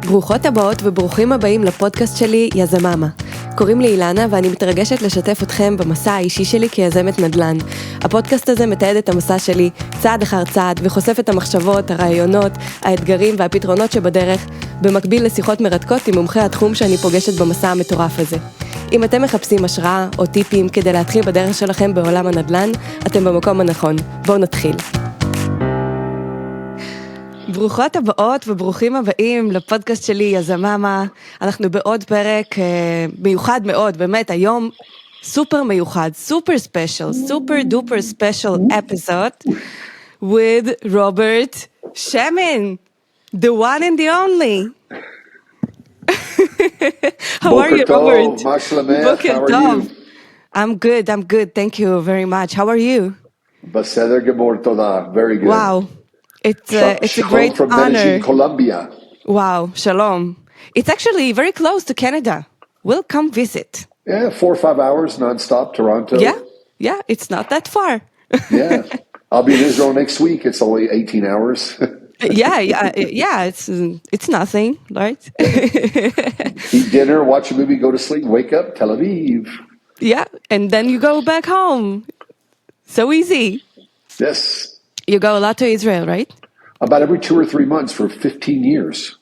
ברוכות הבאות וברוכים הבאים לפודקאסט שלי, יזמאמא. קוראים לי אילנה ואני מתרגשת לשתף אתכם במסע האישי שלי כיזמת נדל"ן. הפודקאסט הזה מתעד את המסע שלי צעד אחר צעד וחושף את המחשבות, הרעיונות, האתגרים והפתרונות שבדרך, במקביל לשיחות מרתקות עם מומחי התחום שאני פוגשת במסע המטורף הזה. אם אתם מחפשים השראה או טיפים כדי להתחיל בדרך שלכם בעולם הנדל"ן, אתם במקום הנכון. בואו נתחיל. ברוכות הבאות וברוכים הבאים לפודקאסט שלי, יזמאמא. אנחנו בעוד פרק מיוחד מאוד, באמת, היום סופר מיוחד, סופר ספיישל, סופר דופר ספיישל episode with Robert Shemin, the one and the only. How are you, Robert? How are you? I'm good, thank you very much. How are you? בסדר גמור, תודה. Very good. Wow. It's a great from honor. Medellin, Colombia. Wow, shalom. It's actually very close to Canada. We'll come visit. Yeah, 4 or 5 hours nonstop, Toronto. Yeah, it's not that far. Yeah, I'll be in Israel next week. It's only 18 hours. Yeah. It's nothing, right? Eat dinner, watch a movie, go to sleep, wake up, Tel Aviv. Yeah, and then you go back home. So easy. Yes. You go a lot to Israel, right? About every 2 or 3 months for 15 years.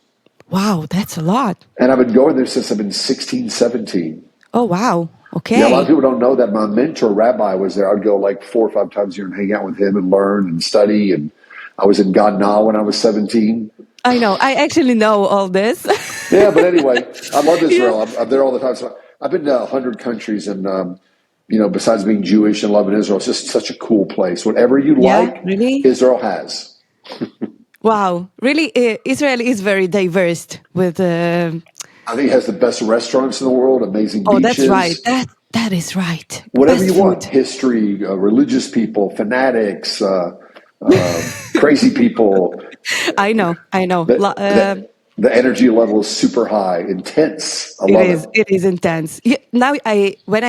Wow, that's a lot. And I've been going there since I've been 16, 17. Oh, wow. Okay. Yeah, a lot of people don't know that my mentor, Rabbi, was there. I'd go like 4 or 5 times a year and hang out with him and learn and study. And I was in Ghana when I was 17. I know. I actually know all this. Yeah, but anyway, I love Israel. I'm there all the time. So I've been to 100 countries and, besides being Jewish and loving Israel, it's just such a cool place. Whatever you like, really? Israel has. Wow. Really, Israel is very diverse with... I think it has the best restaurants in the world, amazing beaches. Oh, that's right. That is right. Whatever best you want. Food. History, religious people, fanatics, crazy people. I know. The energy level is super high, intense. I love it. It is intense. Yeah, when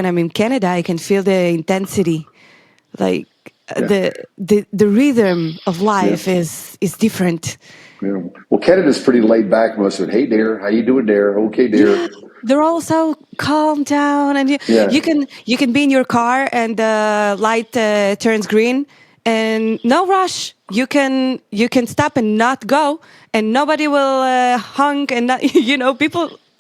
I'm in Canada, I can feel the intensity, like the rhythm of life is different. Yeah. Well, Canada's pretty laid back. Most of it. Hey, dear, how you doing, dear? Okay, dear. Yeah, they're all so calm down, and you can be in your car and the light turns green, and no rush. You can stop and not go, and nobody will honk, and not,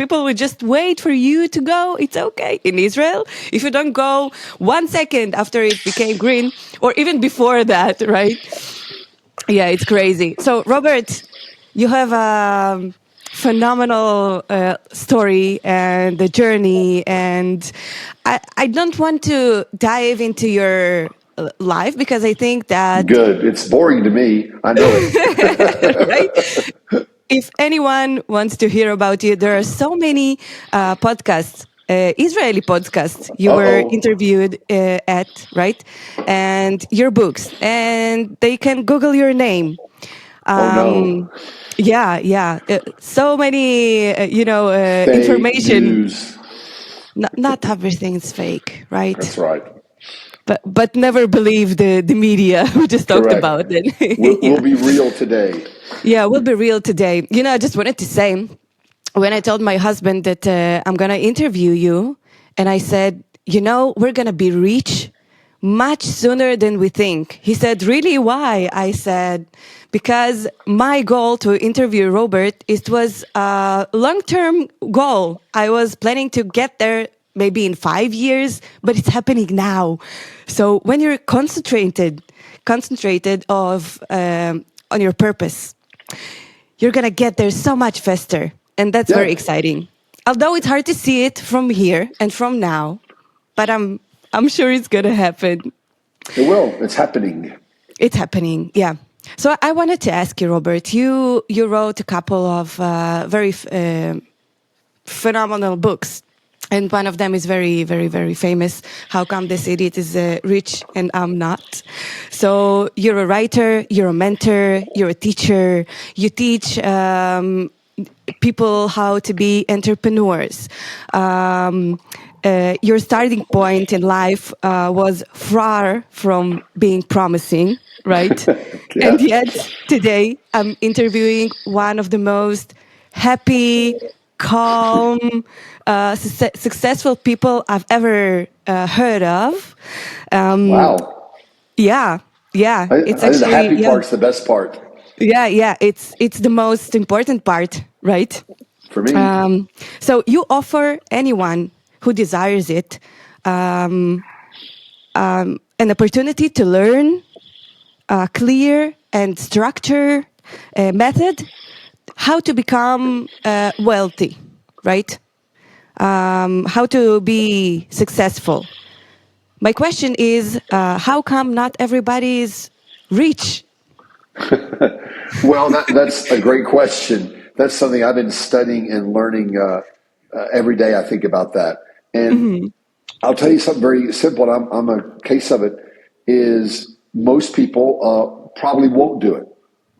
people will just wait for you to go. It's okay. In Israel, if you don't go 1 second after it became green, or even before that, right? Yeah, it's crazy. So, Robert, you have a phenomenal story and the journey, and I don't want to dive into your life because I think that... Good. It's boring to me. I know it. Right? If anyone wants to hear about you, there are so many podcasts, Israeli podcasts you were interviewed at, right? And your books, and they can Google your name. No. Yeah. So many, Fake information. News. Not everything is fake, right? That's right. But never believe the media who just talked about it. We'll be real today. Yeah, we'll be real today. I just wanted to say, when I told my husband that I'm going to interview you, and I said, we're going to be rich much sooner than we think. He said, really, why? I said, because my goal to interview Robert, it was a long-term goal. I was planning to get there maybe in 5 years, but it's happening now. So when you're concentrated on your purpose, you're going to get there so much faster. And that's very exciting. Although it's hard to see it from here and from now, but I'm sure it's going to happen. It will. It's happening. It's happening, yeah. So I wanted to ask you, Robert, you wrote a couple of very phenomenal books. And one of them is very, very, very famous. How come this idiot is rich and I'm not? So you're a writer, you're a mentor, you're a teacher. You teach people how to be entrepreneurs. Your starting point in life was far from being promising, right? Yeah. And yet today I'm interviewing one of the most happy, calm, successful people I've ever heard of. Wow. Yeah. It's actually the happy part's the best part. Yeah. It's the most important part, right? For me. So you offer anyone who desires it an opportunity to learn a clear and structured method how to become wealthy, right? How to be successful. My question is, how come not everybody is rich? Well, that's a great question. That's something I've been studying and learning every day. I think about that. And I'll tell you something very simple. And I'm a case of it is most people probably won't do it.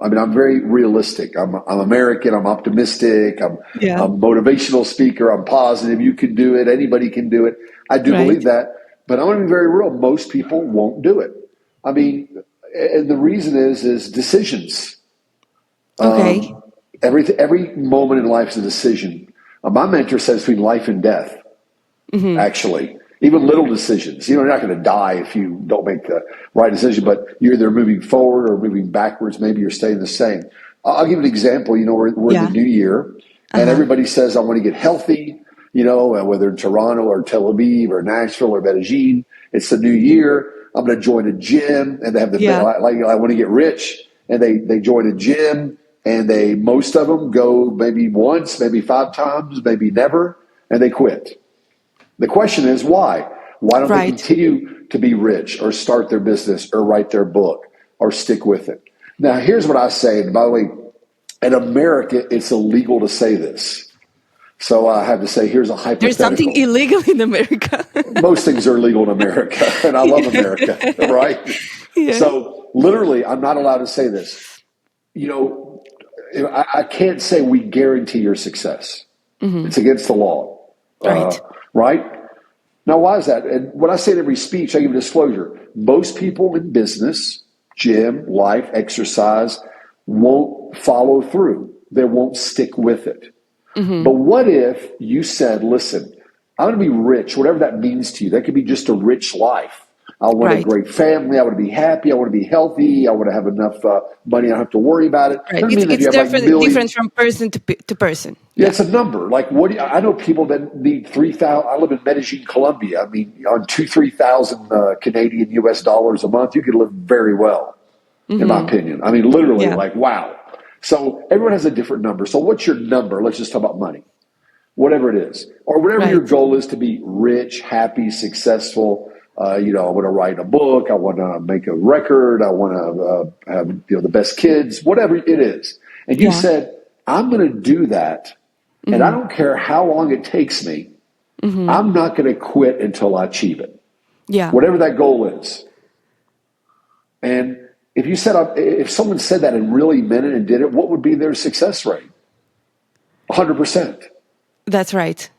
I mean, I'm very realistic. I'm American. I'm optimistic. I'm a motivational speaker. I'm positive. You can do it. Anybody can do it. I do believe that. But I'm going to be very real. Most people won't do it. I mean, and the reason is decisions. Okay. Every moment in life is a decision. My mentor says between life and death, actually. Even little decisions. You're not going to die if you don't make the right decision, but you're either moving forward or moving backwards. Maybe you're staying the same. I'll give an example. We're in the new year, and everybody says, I want to get healthy, whether in Toronto or Tel Aviv or Nashville or Medellin. It's the new year. I'm going to join a gym, and they have I want to get rich, and they join a gym, and most of them go maybe once, maybe 5 times, maybe never, and they quit. The question is why? Why don't they continue to be rich or start their business or write their book or stick with it? Now, here's what I say. And by the way, in America, it's illegal to say this. So I have to say, here's a hypothetical. There's something illegal in America. Most things are illegal in America, and I love America, right? Yeah. So literally, I'm not allowed to say this. I can't say we guarantee your success. It's against the law. Right? Now, why is that? And when I say in every speech, I give a disclosure. Most people in business, gym, life, exercise, won't follow through. They won't stick with it. But what if you said, listen, I'm going to be rich, whatever that means to you. That could be just a rich life. I want a great family. I want to be happy. I want to be healthy. I want to have enough money. I don't have to worry about it. Right. It's different from person to person. Yeah, it's a number. Like I know people that need 3,000. I live in Medellin, Colombia. I mean, on 3,000 Canadian US dollars a month, you could live very well, in my opinion. I mean, literally, wow. So everyone has a different number. So what's your number? Let's just talk about money, whatever it is, or whatever your goal is to be rich, happy, successful. I want to write a book. I want to make a record. I want to have the best kids, whatever it is. And you said, I'm going to do that. And I don't care how long it takes me. I'm not going to quit until I achieve it. Yeah. Whatever that goal is. And if someone said that and really meant it and did it, what would be their success rate? 100%. That's right.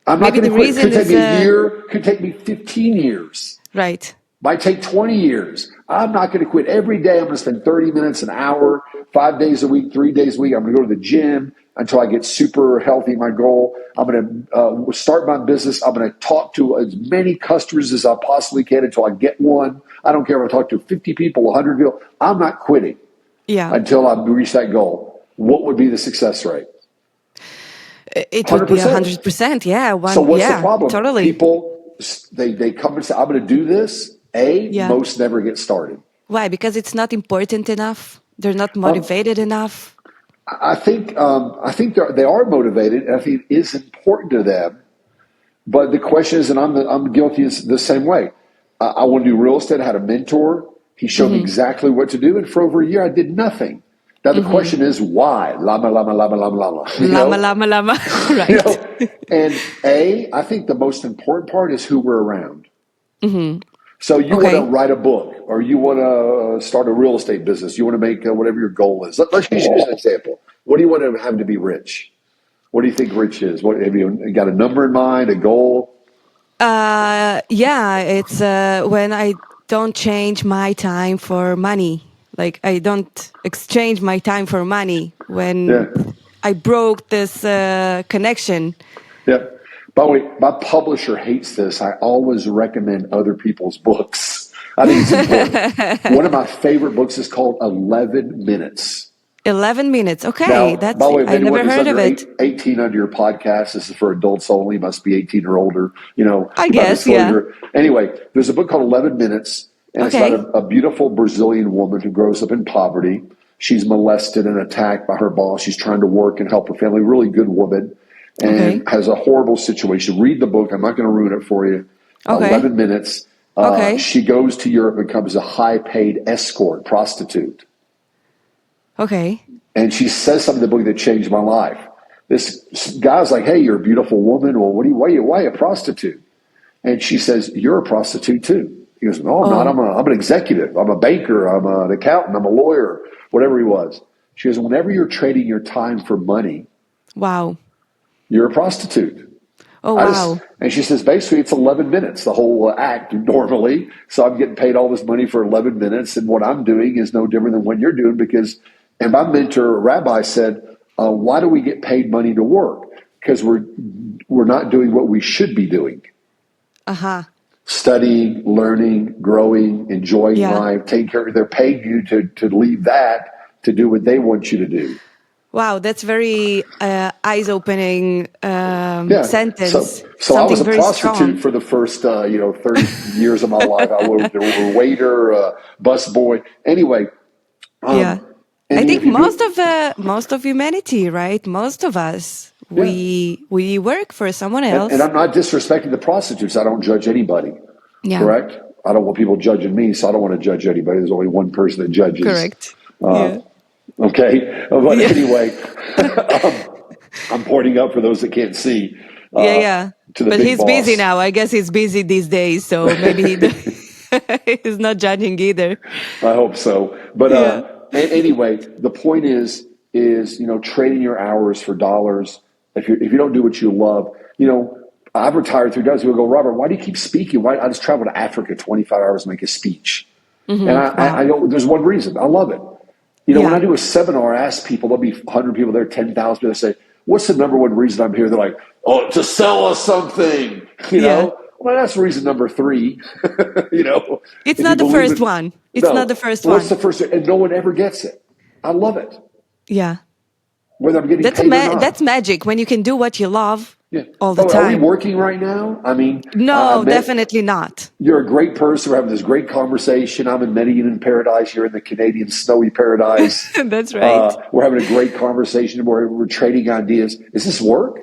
I'm not going to quit. Could take me a year. Could take me 15 years. Right. Might take 20 years. I'm not going to quit. Every day I'm going to spend 30 minutes, an hour, 5 days a week, 3 days a week. I'm going to go to the gym until I get super healthy, my goal. I'm going to start my business. I'm going to talk to as many customers as I possibly can until I get one. I don't care if I talk to 50 people, 100 people. I'm not quitting until I reach that goal. What would be the success rate? It would 100%. Be 100%. Yeah. So what's the problem? Totally. People, they come and say, I'm going to do this. Most never get started. Why? Because it's not important enough. They're not motivated enough. I think they are motivated, and I think it is important to them. But the question is, and I'm guilty the same way. I want to do real estate. I had a mentor. He showed me exactly what to do, and for over a year, I did nothing. Now the question is why? Lama, lama, lama, lama, lama. Lama, lama. Right. And I think the most important part is who we're around. So you want to write a book, or you want to start a real estate business. You want to make whatever your goal is. Let's use an example. What do you want to have to be rich? What do you think rich is? What have you got a number in mind, a goal? It's when I don't change my time for money. Like I don't exchange my time for money when I broke this connection. Yeah. By the way, my publisher hates this. I always recommend other people's books. I think it's important. One of my favorite books is called 11 Minutes. 11 minutes. Okay. Now, That's, by the way, if I never heard of it. 18 under your podcast, this is for adults only, must be 18 or older, I guess, yeah. Anyway, there's a book called 11 Minutes, and it's about a beautiful Brazilian woman who grows up in poverty. She's molested and attacked by her boss. She's trying to work and help her family. Really good woman, and has a horrible situation. Read the book. I'm not going to ruin it for you. 11 Minutes. She goes to Europe and becomes a high-paid escort prostitute. Okay. And she says something in the book that changed my life. This guy's like, hey, you're a beautiful woman. Well, why are you a prostitute? And she says, you're a prostitute too. He goes, no, I'm not. I'm an executive. I'm a banker. I'm an accountant. I'm a lawyer, whatever he was. She goes, whenever you're trading your time for money, wow, you're a prostitute. Oh, wow. And she says, basically, it's 11 minutes, the whole act normally. So I'm getting paid all this money for 11 minutes. And what I'm doing is no different than what you're doing because, and my mentor, Rabbi, said, why do we get paid money to work? Because we're not doing what we should be doing. Studying, learning, growing, enjoying life, taking care of. They're paying you to leave that to do what they want you to do. Wow, that's very eyes-opening sentence. So I was a prostitute for the first 30 years of my life. I was a waiter, busboy. Anyway. I think most of humanity, right? Most of us, we work for someone else. And I'm not disrespecting the prostitutes. I don't judge anybody. Yeah. Correct? I don't want people judging me, so I don't want to judge anybody. There's only one person that judges. Correct. Okay. But anyway, I'm pointing up for those that can't see. But he's boss. busy now. I guess he's busy these days, so maybe he's not judging either. I hope so. But anyway, the point is trading your hours for dollars. If you don't do what you love, I've retired 3 days. People go, Robert, why do you keep speaking? Why I just travel to Africa 25 hours to make a speech? Mm-hmm. And I know there's one reason. I love it. When I do a seminar, I ask people, there'll be 100 people there, 10,000 people, say, what's the number one reason I'm here? They're like, to sell us something, Well, that's reason number 3, It's not the first one. It's not the first one. What's the first one? And no one ever gets it. I love it. Yeah. Whether I'm getting paid or not. That's magic when you can do what you love all the time. Are we working right now? I mean, no, definitely not. You're a great person. We're having this great conversation. I'm in Medellin paradise. You're in the Canadian snowy paradise. That's right. We're having a great conversation. We're trading ideas. Is this work?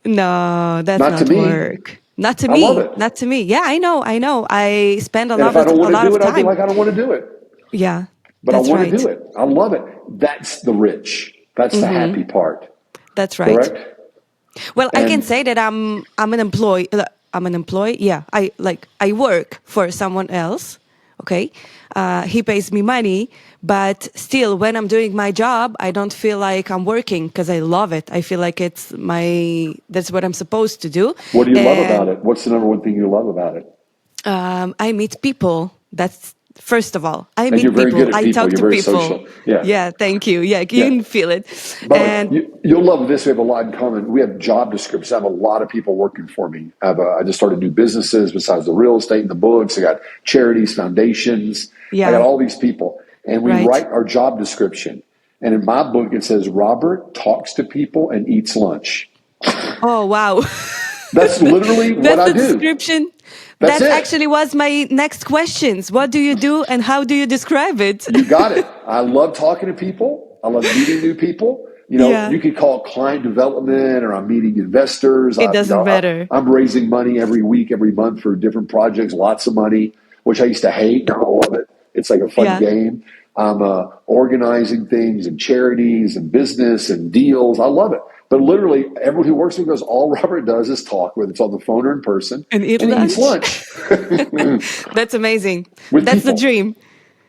No, that's not work. Not to me. I love it. Not to me. Yeah, I know. I spend a lot of time. If I don't want to do it, I'll be like, I don't want to do it. Yeah. But I want to do it. I love it. That's the rich. That's the happy part. That's right. Correct? Well, I can say that I'm an employee. I'm an employee. Yeah, I work for someone else. Okay, he pays me money, but still, when I'm doing my job, I don't feel like I'm working because I love it. I feel like that's what I'm supposed to do. What do you love about it? What's the number one thing you love about it? I meet people. That's first of all. I meet you're very people. Good at people. I talk you're to very people. Social. Yeah, thank you. Yeah, you can feel it. But you'll love this. We have a lot in common. We have job descriptions. I have a lot of people working for me. I just started new businesses besides the real estate and the books. I got charities, foundations. I got all these people. And we write our job description. And in my book, it says, Robert talks to people and eats lunch. Oh, wow. That's literally what I do. That's the description. That actually was my next questions. What do you do and how do you describe it? You got it. I love talking to people. I love meeting new people. You could call it client development or I'm meeting investors. It doesn't matter. I'm raising money every week, every month for different projects, lots of money, which I used to hate. Now I love it. It's like a fun game. I'm organizing things and charities and business and deals. I love it. But literally, everyone who works with me goes, all Robert does is talk, whether it's on the phone or in person, and eats lunch. That's amazing. That's the dream.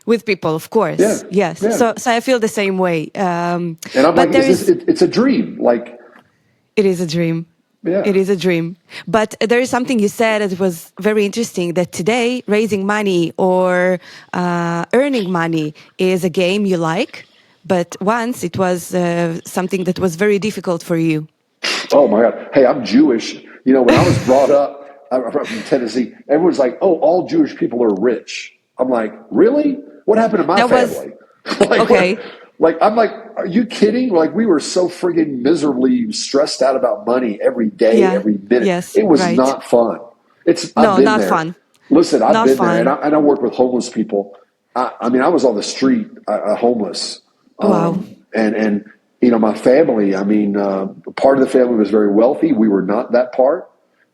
With people, of course. Yeah. Yes. Yeah. So I feel the same way. And I'm like, it's a dream. Like, it is a dream. Yeah. It is a dream. But there is something you said that was very interesting, that today raising money or earning money is a game you like. but once it was something that was very difficult for you. Oh my God. Hey, I'm Jewish. You know, when I was brought up, I'm from Tennessee, everyone's like, oh, all Jewish people are rich. I'm like, really? What happened to my family? Okay. I'm like, are you kidding? Like, we were so friggin' miserably stressed out about money every day, every minute. Yes, it was not fun. I've been not there. Fun. Listen, I've not been fun. there, and I work with homeless people. I mean, I was on the street, homeless. Wow. And you know, my family, I mean, part of the family was very wealthy. We were not that part.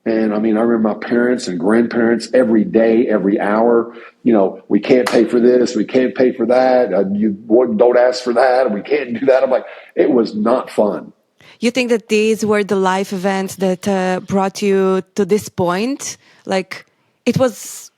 And I mean, I remember my parents and grandparents every day, every hour, you know, we can't pay for this. We can't pay for that. You don't ask for that. We can't do that. I'm like, it was not fun. You think that these were the life events that brought you to this point? Like, it was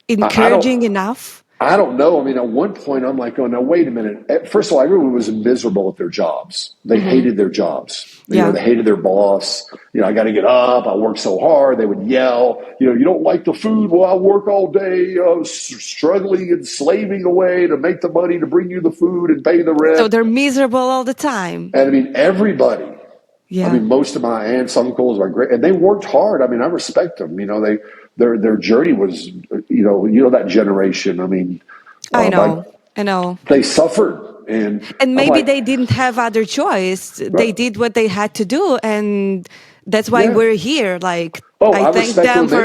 encouraging enough? I don't know. I mean, at one point, I'm like, oh, now, wait a minute. First of all, everyone was miserable at their jobs. They hated their jobs. You know, they hated their boss. You know, I got to get up. I work so hard. They would yell, you know, you don't like the food? Well, I work all day struggling and slaving away to make the money to bring you the food and pay the rent. So they're miserable all the time. And I mean, everybody. Yeah. I mean, most of my aunts, uncles, and they worked hard. I mean, I respect them. You know, their journey was, you know that generation. I mean, I know. They suffered, and maybe they didn't have other choice. Right. They did what they had to do, and that's why we're here. Like, I thank them for.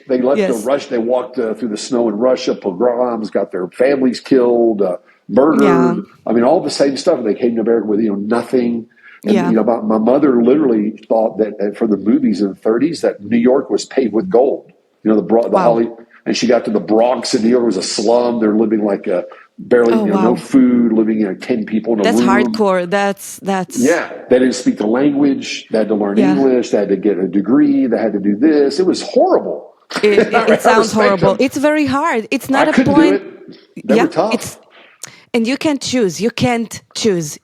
They left the Russia. They walked through the snow in Russia. Pogroms, got their families killed, murdered. Yeah. I mean, all the same stuff. They came to America with nothing. And, you know, my mother literally thought that for the movies in the 30s that New York was paved with gold. You know, and she got to the Bronx in New York. It was a slum. They're living like barely, no food, living 10 people in a room. That's hardcore. That's. Yeah, they didn't speak the language. They had to learn English. They had to get a degree. They had to do this. It was horrible. It sounds horrible. It's very hard. It's not a point. Do it. They were tough. And you can't choose. You can't choose.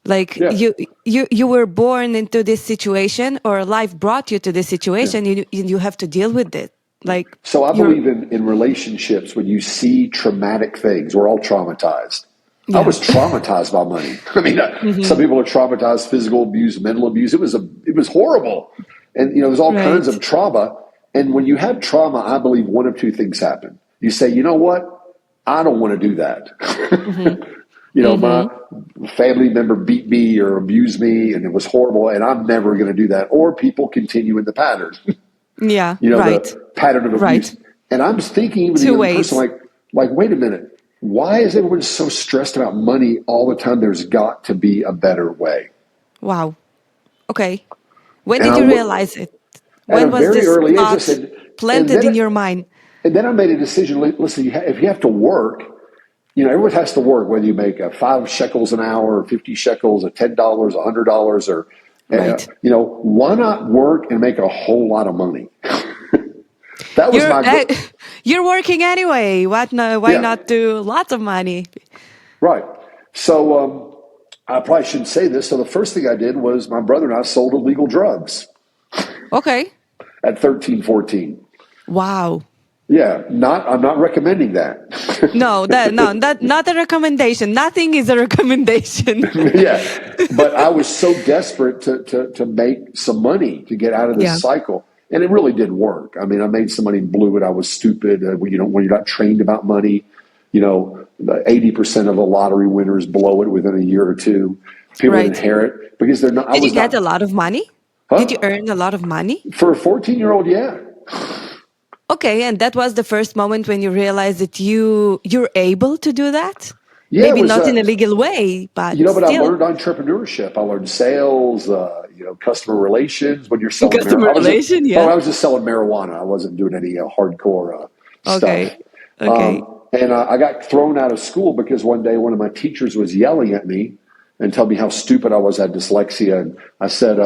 Like you were born into this situation, or life brought you to this situation. You have to deal with it. Like, so I believe in relationships. When you see traumatic things, we're all traumatized. I was traumatized by money. I mean, some people are traumatized, physical abuse, mental abuse. It was horrible, and you know, there's all kinds of trauma. And when you have trauma, I believe one of two things happen. You say, you know what, I don't want to do that. You know, my family member beat me or abused me, and it was horrible, and I'm never going to do that. Or people continue in the pattern. Yeah, you know, the pattern of abuse. Right. And I'm thinking, even the young person, like, wait a minute, why is everyone so stressed about money all the time? There's got to be a better way. Wow. Okay. When did you realize it? When was this thought planted in your mind? And then I made a decision. Listen, if you have to work, you know, everyone has to work, whether you make 5 shekels an hour, or 50 shekels, or $10, $100, or, you know, why not work and make a whole lot of money? That was my goal. You're working anyway. Why not do lots of money? Right. So I probably shouldn't say this. So the first thing I did was my brother and I sold illegal drugs. Okay. At 13, 14. Wow. Yeah, I'm not recommending that. Not a recommendation. Nothing is a recommendation. Yeah, but I was so desperate to make some money to get out of this cycle, and it really did work. I mean, I made some money and blew it. I was stupid. When you're not trained about money, you know, 80% of the lottery winners blow it within a year or two. People inherit because they're not. Did you get a lot of money? Huh? Did you earn a lot of money? For a 14-year-old? Yeah. Okay, and that was the first moment when you realized that you're able to do that? Yeah, maybe not in a legal way, but but I learned entrepreneurship. I learned sales, customer relations. When you're selling I was just selling marijuana. I wasn't doing any hardcore stuff. Okay. And I got thrown out of school because one day one of my teachers was yelling at me and telling me how stupid I was. I had dyslexia, and I said,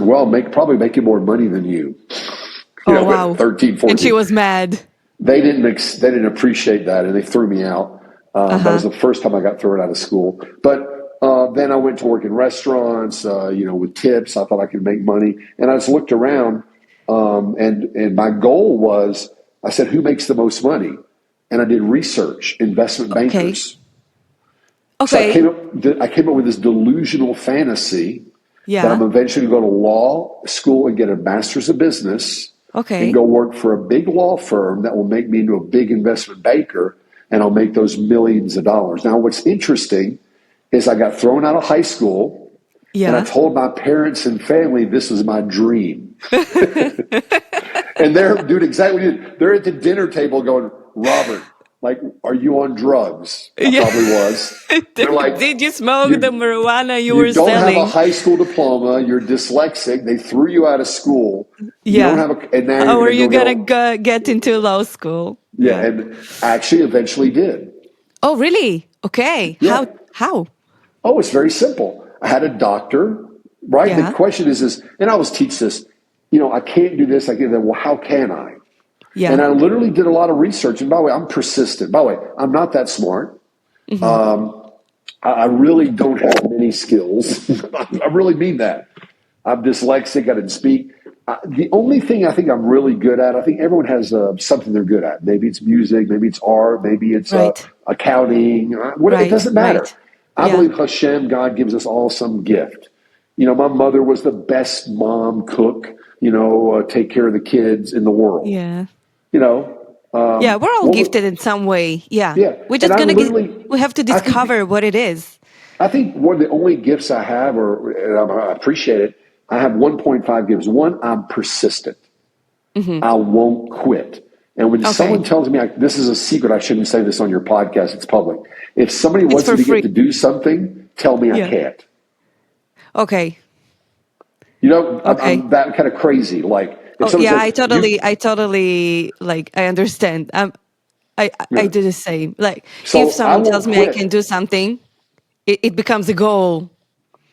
well, probably make you more money than you. Wow. 13, 14. And she was mad. They didn't appreciate that, and they threw me out. That was the first time I got thrown out of school. But then I went to work in restaurants, with tips. I thought I could make money. And I just looked around, and my goal was, I said, who makes the most money? and I did research, investment bankers. Okay. So I came up with this delusional fantasy that I'm eventually going to go to law school and get a master's of business and go work for a big law firm that will make me into a big investment banker, and I'll make those millions of dollars. Now, what's interesting is I got thrown out of high school, and I told my parents and family this was my dream. And they're doing exactly what you did. They're at the dinner table going, Robert, like, are you on drugs? I probably was. They're like, did you smoke the marijuana you were selling? You don't have a high school diploma. You're dyslexic. They threw you out of school. You don't have a, and now how are you going to get into law school? Yeah, and I actually eventually did. Oh, really? Okay. Yeah. How? Oh, it's very simple. I had a doctor, right? Yeah. The question is, and I always teach this, I can't do this. I can't do that. Well, how can I? Yeah. And I literally did a lot of research. And by the way, I'm persistent. By the way, I'm not that smart. Mm-hmm. I really don't have many skills. I really mean that. I'm dyslexic. I didn't speak. The only thing I think I'm really good at, I think everyone has something they're good at. Maybe it's music. Maybe it's art. Maybe it's accounting. It doesn't matter. Right. I believe Hashem, God, gives us all some gift. My mother was the best mom, cook, take care of the kids in the world. Yeah. We're all gifted in some way. Yeah. We're just we have to discover what it is. I think one of the only gifts I have, and I appreciate it, I have 1.5 gifts. One, I'm persistent. Mm-hmm. I won't quit. And when someone tells me, this is a secret, I shouldn't say this on your podcast, it's public. If somebody wants me to get to do something, tell me I can't. Okay. I'm that kind of crazy. Like, I totally, I understand. I do the same. Like, so if someone tells me I can do something, it becomes a goal.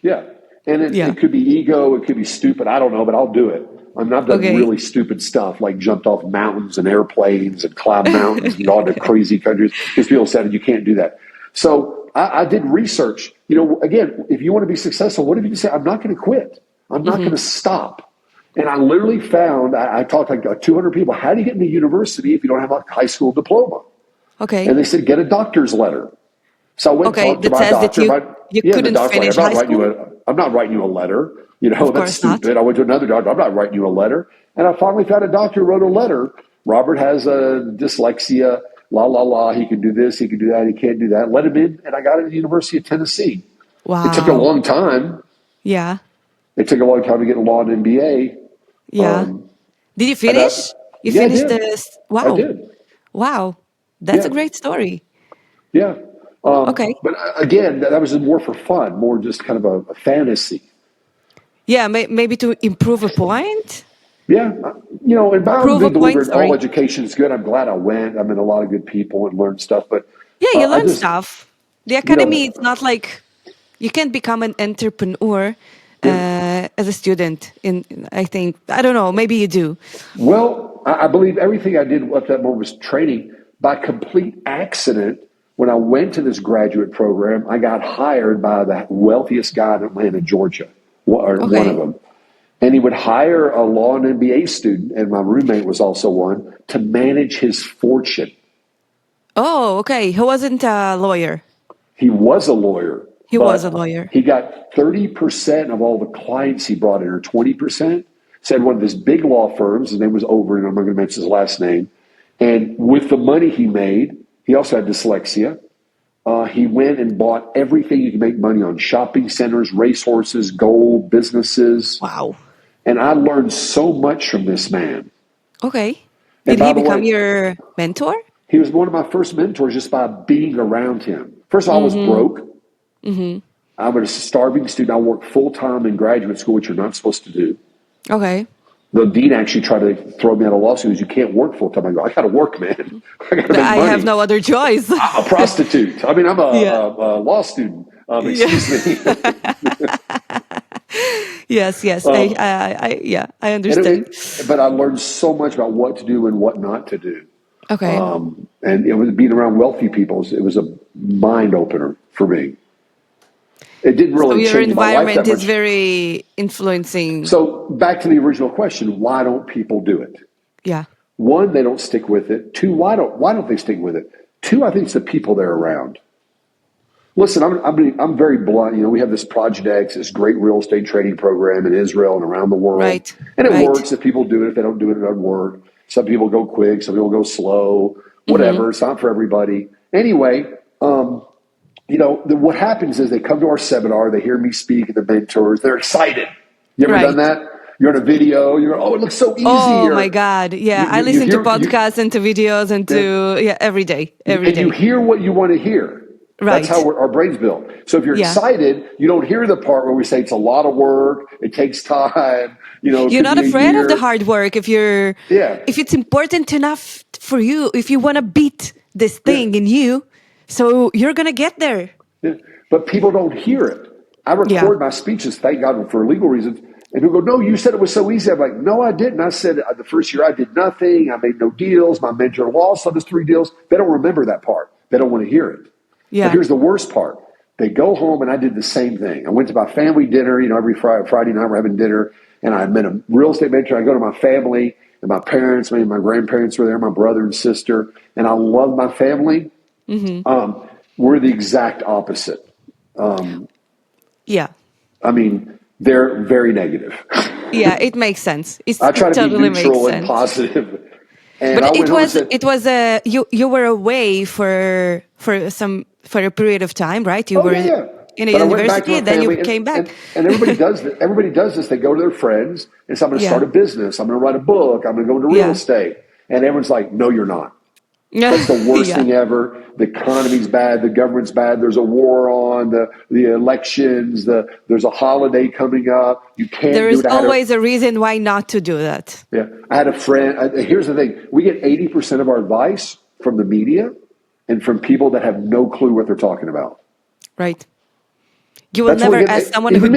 Yeah. And it could be ego, it could be stupid, I don't know, but I'll do it. I'm not done really stupid stuff, like jumped off mountains and airplanes and climbed mountains and gone to crazy countries because people said you can't do that. So I did research. Again, if you want to be successful, what if you say, I'm not going to quit. I'm not going to stop. And I literally found, I talked to like 200 people, how do you get into university if you don't have a high school diploma? Okay. And they said, get a doctor's letter. So I went and talked to my doctor. You couldn't finish high school? I'm not writing you a letter. That's stupid. I went to another doctor. I'm not writing you a letter. And I finally found a doctor who wrote a letter. Robert has a dyslexia, he can do this, he can do that, he can't do that. Let him in, and I got into the University of Tennessee. Wow. It took a long time. Yeah. It took a long time to get a law and MBA. Yeah. Did you finish? You finished this? Wow. I did. Wow. That's a great story. Yeah. Okay. But again, that was more for fun, more just kind of a fantasy. Yeah, maybe to improve a point. Yeah. And all education is good. I'm glad I went. I met a lot of good people and learned stuff. But you learn stuff. The academy, it's not like you can't become an entrepreneur as a student. I think, I don't know, maybe you do. Well, I believe everything I did up to that moment was training. By complete accident, when I went to this graduate program, I got hired by the wealthiest guy in Atlanta, Georgia, one of them. And he would hire a law and MBA student, and my roommate was also one, to manage his fortune. Oh, okay. He wasn't a lawyer. He was a lawyer. He was a lawyer. He got 30% of all the clients he brought in, or 20%. Said one of his big law firms, his name was Over, and I'm not going to mention his last name. And with the money he made, he also had dyslexia. He went and bought everything you can make money on: shopping centers, racehorses, gold, businesses. Wow. And I learned so much from this man. Okay. Did he become your mentor? He was one of my first mentors just by being around him. First of all, I was broke. Mm-hmm. I was a starving student. I worked full-time in graduate school, which you're not supposed to do. Okay. The dean actually tried to throw me out of law school. You can't work full-time. I go, I got to work, man. I got to make money. I have no other choice. I'm a prostitute. I mean, I'm a law student. Excuse me. Yes. I understand. But I learned so much about what to do and what not to do. Okay. And it was being around wealthy people. It was a mind opener for me. It didn't really change my life that much. Your environment is very influencing. So back to the original question: why don't people do it? Yeah. One, they don't stick with it. Two, why don't they stick with it? Two, I think it's the people they're around. Listen, I'm very blunt. You know, we have this Project X, this great real estate trading program in Israel and around the world. Right. And it works if people do it. If they don't do it, it doesn't work. Some people go quick. Some people go slow. Whatever. It's not for everybody. Anyway, you know, what happens is they come to our seminar. They hear me speak and the mentors. They're excited. You ever done that? You're in a video. You're, oh, it looks so easy. Oh, my God. Yeah, I listen to podcasts and to videos and to, every day. Every day. You hear what you want to hear. Right. That's how our brain's built. So if you're excited, you don't hear the part where we say it's a lot of work, it takes time. You know, you're not afraid of the hard work if it's important enough for you, if you want to beat this thing in you, so you're going to get there. Yeah. But people don't hear it. I record my speeches, thank God, for legal reasons. And people go, no, you said it was so easy. I'm like, no, I didn't. I said the first year I did nothing. I made no deals. My mentor lost on his 3 deals. They don't remember that part. They don't want to hear it. Yeah. But here's the worst part. They go home and I did the same thing. I went to my family dinner, you know, every Friday night we're having dinner, and I met a real estate mentor. I go to my family and my parents, maybe my grandparents were there, my brother and sister, and I love my family. We're the exact opposite. I mean, they're very negative. Yeah, it makes sense. I try to be neutral and positive. And but it was you were away for a period of time, right? You were in a university, then you came back. And everybody does this. Everybody does this. They go to their friends and say, I'm going to start a business. I'm going to write a book. I'm going to go into real estate. And everyone's like, no, you're not. That's the worst thing ever. The economy's bad. The government's bad. There's a war on. The elections. There's a holiday coming up. You can't do it. There's always a reason why not to do that. Yeah. I had a friend. Here's the thing. We get 80% of our advice from the media and from people that have no clue what they're talking about. Right. You will never ask someone who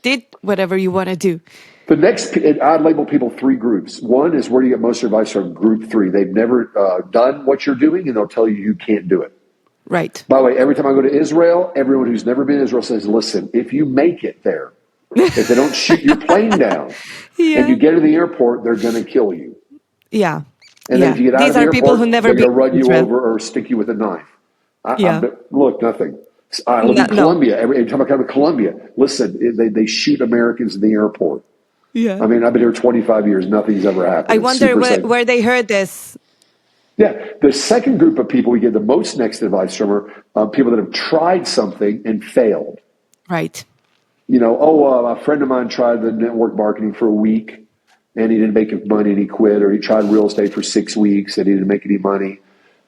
did whatever you want to do. The next, I label people 3 groups. One is where you get most of your advice from group 3. They've never done what you're doing, and they'll tell you you can't do it. Right. By the way, every time I go to Israel, everyone who's never been to Israel says, listen, if you make it there, if they don't shoot your plane down, and you get to the airport, they're going to kill you. Yeah. And then if you get out of the airport, people who never they're going to run you over or stick you with a knife. Look, nothing. I live in Colombia. Every time I come to Colombia, listen, they shoot Americans in the airport. Yeah. I mean, I've been here 25 years. Nothing's ever happened. I wonder where they heard this. Yeah. The second group of people we get the most next advice from are people that have tried something and failed. Right. You know, a friend of mine tried the network marketing for a week and he didn't make any money and he quit, or he tried real estate for 6 weeks and he didn't make any money.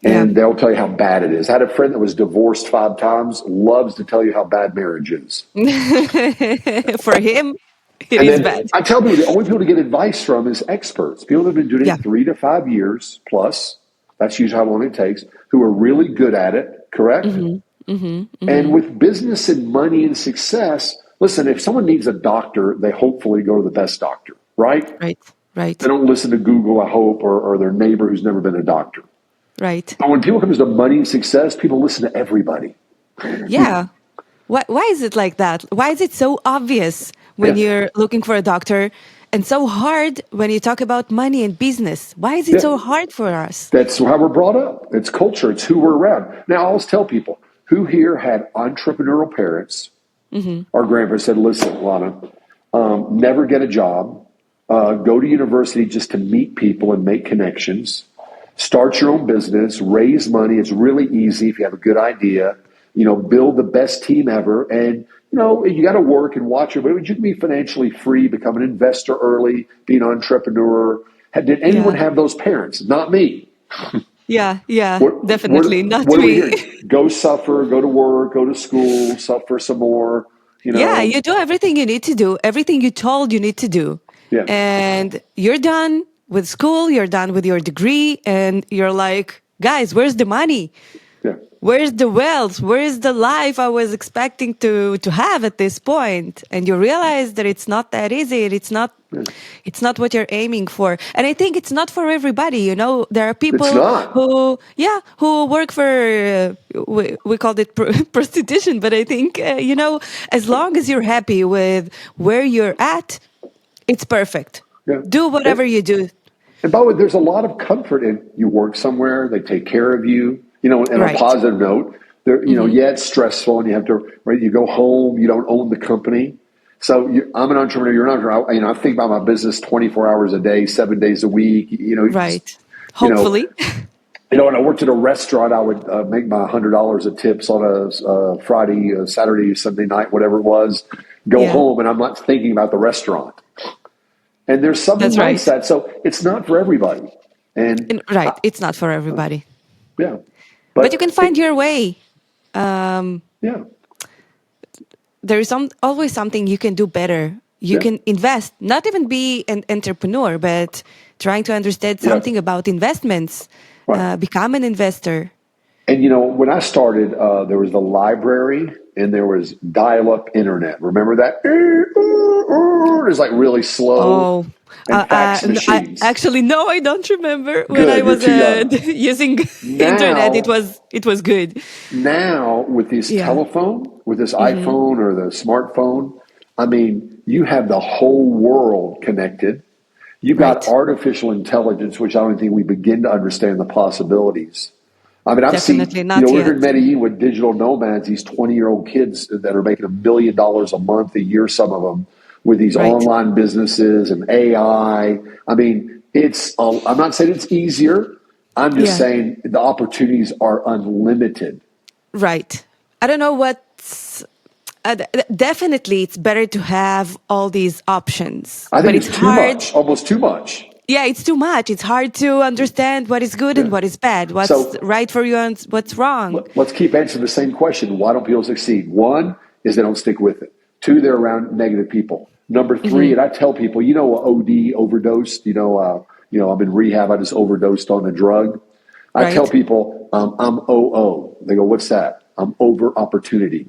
And they'll tell you how bad it is. I had a friend that was divorced 5 times, loves to tell you how bad marriage is. For him, it is bad. I tell people the only people to get advice from is experts. People that have been doing it 3 to 5 years plus. That's usually how long it takes. Who are really good at it, correct? And with business and money and success, listen, if someone needs a doctor, they hopefully go to the best doctor, right? Right. They don't listen to Google, I hope, or their neighbor who's never been a doctor. Right. But when people comes to money and success, people listen to everybody. Yeah. Why is it like that? Why is it so obvious when you're looking for a doctor and so hard when you talk about money and business? Why is it so hard for us? That's how we're brought up. It's culture. It's who we're around. Now, I always tell people, who here had entrepreneurial parents or grandparents said, listen, Lana, never get a job, go to university just to meet people and make connections. Start your own business, raise money. It's really easy if you have a good idea. You know, build the best team ever. And, you know, you got to work and watch it. But you can be financially free, become an investor early, be an entrepreneur. Did anyone have those parents? Not me. Definitely not me. Go suffer, go to work, go to school, suffer some more. You know? Yeah, you do everything you need to do, everything you told you need to do. Yeah. And you're done with school, you're done with your degree, and you're like, guys, where's the money? Yeah. Where's the wealth? Where's the life I was expecting to have at this point? And you realize that it's not that easy. It's not what you're aiming for. And I think it's not for everybody. You know, there are people who work for, we called it prostitution, but I think, you know, as long as you're happy with where you're at, it's perfect. Yeah. Do whatever you do. And by the way, there's a lot of comfort in you work somewhere, they take care of you, and on a positive note, yeah, it's stressful and you have to, right? You go home, you don't own the company. So I'm an entrepreneur, you're an entrepreneur. I think about my business 24 hours a day, 7 days a week, Right. Hopefully. When I worked at a restaurant, I would make my $100 of tips on a Friday, Saturday, Sunday night, whatever it was, go home, and I'm not thinking about the restaurant. And there's something like that. So it's not for everybody. It's not for everybody. Yeah. But you can find your way. There is always something you can do better. You can invest, not even be an entrepreneur, but trying to understand something about investments, become an investor. And, when I started, there was the library and there was dial-up internet. Remember that? It was like really slow. And fax machines. No, I don't remember. When I was using internet, it was good. Now, with this telephone, with this iPhone or the smartphone, you have the whole world connected. You've got artificial intelligence, which I don't think we begin to understand the possibilities. I've Definitely seen, not we're yet. in Medellin with digital nomads, these 20-year-old kids that are making $1 million a month, a year, some of them, with these online businesses and AI. I'm not saying it's easier. I'm just saying the opportunities are unlimited. Right. I don't know what's... definitely, it's better to have all these options. I think it's too much, almost too much. Yeah, it's too much. It's hard to understand what is good and what is bad, what's right for you and what's wrong. Let's keep answering the same question. Why don't people succeed? One is they don't stick with it. Two, they're around negative people. Number three, and I tell people, OD, overdosed, I'm in rehab, I just overdosed on a drug. I tell people, I'm OO. They go, what's that? I'm over opportunity.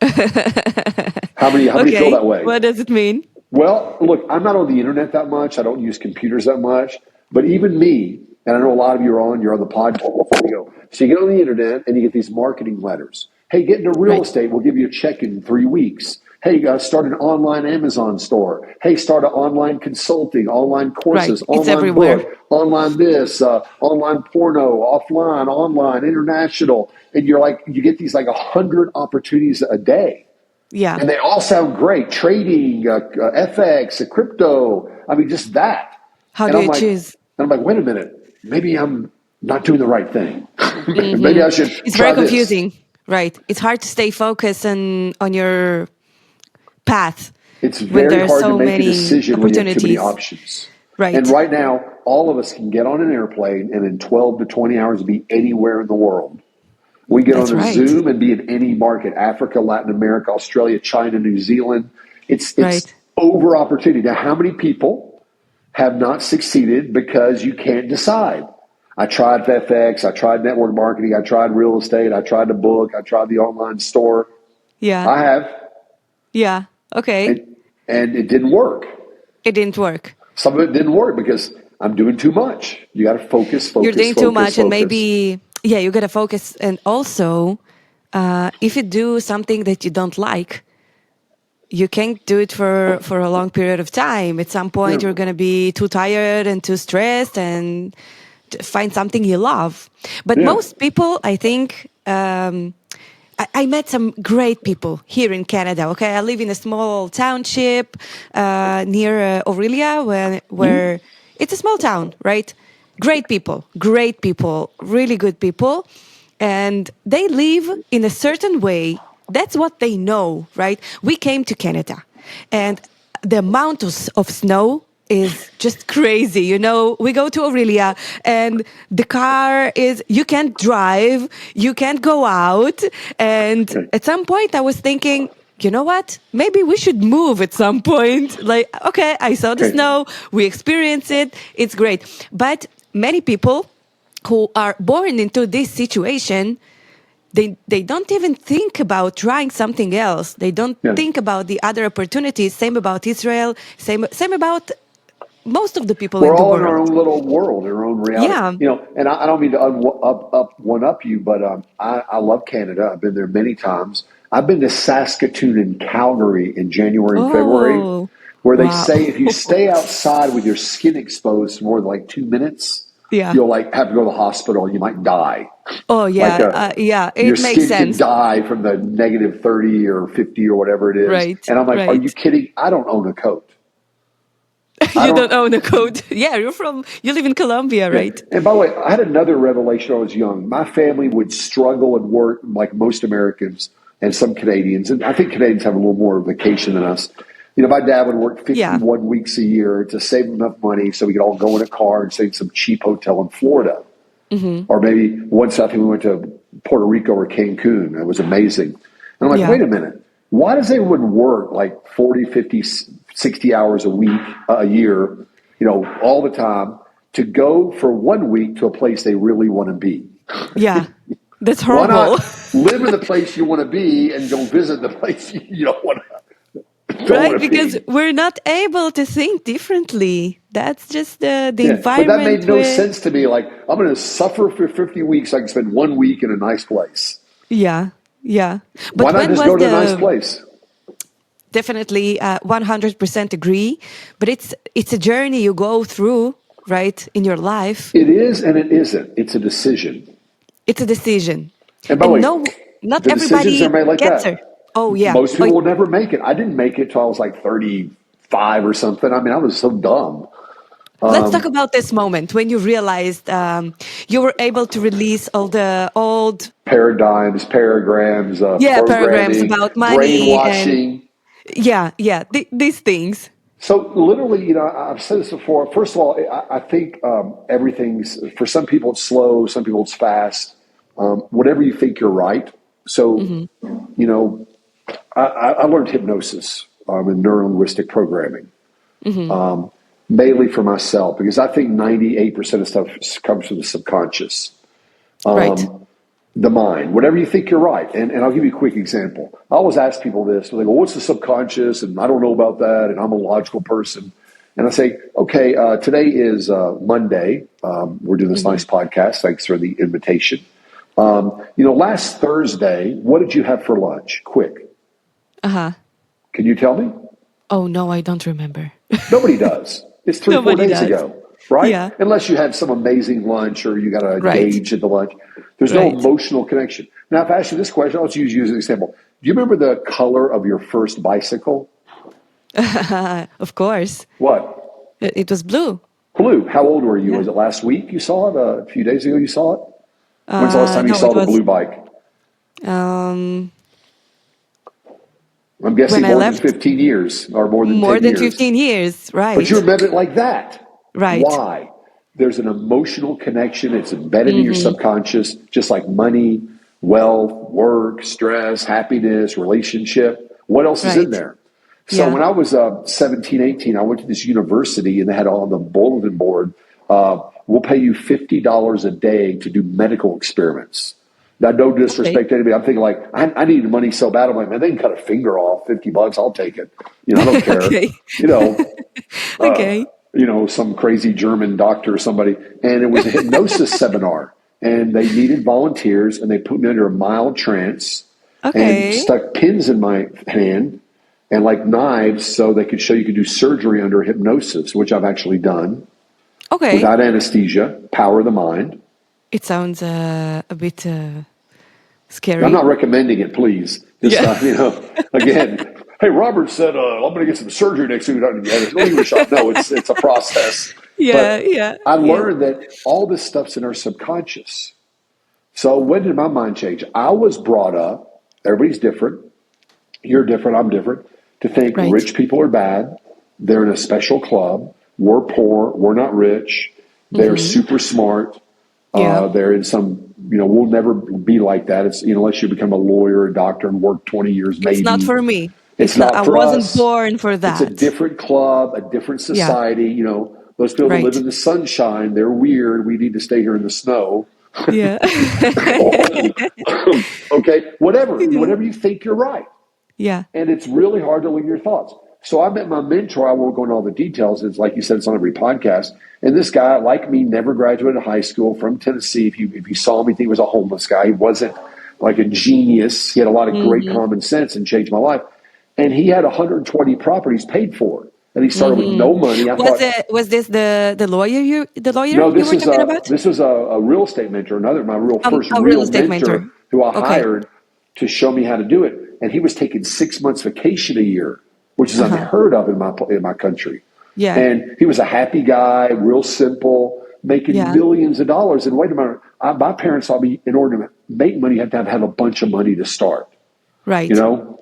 How many feel that way? What does it mean? Well, look, I'm not on the internet that much. I don't use computers that much. But even me, and I know a lot of you're on the podcast. So you get on the internet and you get these marketing letters. Hey, get into real estate. We'll give you a check in 3 weeks. Hey, start an online Amazon store. Hey, start an online consulting, online courses, online book, online this, online porno, offline, online, international. And you get these 100 opportunities a day. Yeah. And they all sound great. Trading, FX, crypto. Just that. How do you choose? And I'm like, wait a minute. Maybe I'm not doing the right thing. Maybe I should It's try very confusing. Right. It's hard to stay focused on your path. It's very hard to make a decision when you have too many options. Right. And right now, all of us can get on an airplane and in 12 to 20 hours be anywhere in the world. We get on a Zoom and be in any market, Africa, Latin America, Australia, China, New Zealand. It's over opportunity. Now, how many people have not succeeded because you can't decide? I tried FX, I tried network marketing, I tried real estate, I tried the book, I tried the online store. Yeah. I have. Yeah. Okay. And it didn't work. It didn't work. Some of it didn't work because I'm doing too much. You got to focus. You're doing too much and maybe... Yeah, you got to focus. And also, if you do something that you don't like, you can't do it for a long period of time. At some point, you're going to be too tired and too stressed and find something you love. But most people, I think, I met some great people here in Canada. Okay, I live in a small township near Aurelia, where it's a small town, right? Great people, really good people. And they live in a certain way. That's what they know, right? We came to Canada and the amount of snow is just crazy. We go to Aurelia and the car you can't drive, you can't go out. And at some point I was thinking, you know what? Maybe we should move at some point. Okay, I saw the snow, we experienced it, it's great. But many people who are born into this situation, they don't even think about trying something else. They don't think about the other opportunities. Same about Israel. Same about most of the people in the world. We're all in our own little world, our own reality. Yeah. And I don't mean to one-up you, but I love Canada. I've been there many times. I've been to Saskatoon and Calgary in January and February. where they say if you stay outside with your skin exposed for more than like 2 minutes, you'll like have to go to the hospital and you might die. Oh, yeah. It your makes skin sense. can die from the negative 30 or 50 or whatever it is. Right. And I'm like, are you kidding? I don't own a coat. You don't own a coat. Yeah, you live in Colombia, right? And by the way, I had another revelation when I was young. My family would struggle and work like most Americans and some Canadians. And I think Canadians have a little more vacation than us. You know, my dad would work 51 weeks a year to save enough money so we could all go in a car and stay in some cheap hotel in Florida. Mm-hmm. Or maybe once I think we went to Puerto Rico or Cancun. It was amazing. And I'm like, wait a minute. Why does everyone work like 40, 50, 60 hours a week, a year, you know, all the time to go for 1 week to a place they really want to be? Yeah, that's horrible. Why not live in the place you want to be and go visit the place you don't want to? Right, because we're not able to think differently. That's just the environment. But that made no sense to me. Like, I'm going to suffer for 50 weeks so I can spend 1 week in a nice place. Yeah. But why not just go to a nice place? Definitely 100% agree. But it's a journey you go through, right, in your life. It is and it isn't. It's a decision. It's a decision. And by the way, not the everybody decisions are made like gets that. it. Oh, yeah. Most people will never make it. I didn't make it till I was like 35 or something. I mean, I was so dumb. Let's talk about this moment when you realized you were able to release all the old paradigms, paragrams, paragrams about money, brainwashing. These things. So literally, you know, I've said this before. First of all, I think everything's, for some people it's slow, some people it's fast. Whatever you think you're right. So, you know, I learned hypnosis and neuro-linguistic programming, mainly for myself, because I think 98% of stuff comes from the subconscious, the mind, whatever you think you're right. And I'll give you a quick example. I always ask people this. They go, what's the subconscious? And I don't know about that. And I'm a logical person. And I say, okay, today is Monday. We're doing this nice podcast. Thanks for the invitation. You know, last Thursday, what did you have for lunch? Quick. Can you tell me? Oh, no, I don't remember. Nobody does. It's 3 or 4 days ago, right? Yeah. Unless you had some amazing lunch or you got a gauge at the lunch. There's no emotional connection. Now, if I ask you this question, I'll just use you as an example. Do you remember the color of your first bicycle? Of course. What? It was blue. Blue. How old were you? Was it last week you saw it? A few days ago you saw it? When's the last time you saw the blue bike? I'm guessing more than 15 years or more than 10 years. More than 15 years, right. But you remember it like that. Right. Why? There's an emotional connection. It's embedded in your subconscious, just like money, wealth, work, stress, happiness, relationship. What else is in there? So when I was 17, 18, I went to this university and they had on the bulletin board, we'll pay you $50 a day to do medical experiments. Now, no disrespect to anybody. I'm thinking like, I need money so bad. I'm like, man, they can cut a finger off, $50, I'll take it. You know, I don't care. You know, you know, some crazy German doctor or somebody. And it was a hypnosis seminar. And they needed volunteers and they put me under a mild trance and stuck pins in my hand and like knives so they could show you could do surgery under hypnosis, which I've actually done. Without anesthesia, power of the mind. It sounds a bit scary. I'm not recommending it, please. You know, again, hey, Robert said, I'm going to get some surgery next week. No, it's a process. I learned that all this stuff's in our subconscious. So when did my mind change? I was brought up, everybody's different. You're different, I'm different. To think rich people are bad. They're in a special club. We're poor. We're not rich. They're super smart. They're in some, you know, we'll never be like that. It's, you know, unless you become a lawyer, a doctor, and work 20 years, maybe. It's not for me. It's not for us. I wasn't born for that. It's a different club, a different society. You know, those people that live in the sunshine, they're weird. We need to stay here in the snow. Whatever you think you're right. And it's really hard to live your thoughts. So I met my mentor. I won't go into all the details. It's like you said, it's on every podcast. And this guy, like me, never graduated high school, from Tennessee. If you saw him, he was a homeless guy. He wasn't like a genius. He had a lot of great common sense and changed my life. And he had 120 properties paid for. And he started with no money. Was this the lawyer you No, were talking about? this was a real estate mentor, my first a real estate mentor who I hired to show me how to do it. And he was taking 6 months vacation a year, which is unheard of in my country. Yeah. And he was a happy guy, real simple, making millions of dollars. And wait a minute, my parents told me in order to make money, you have to have a bunch of money to start. Right. You know?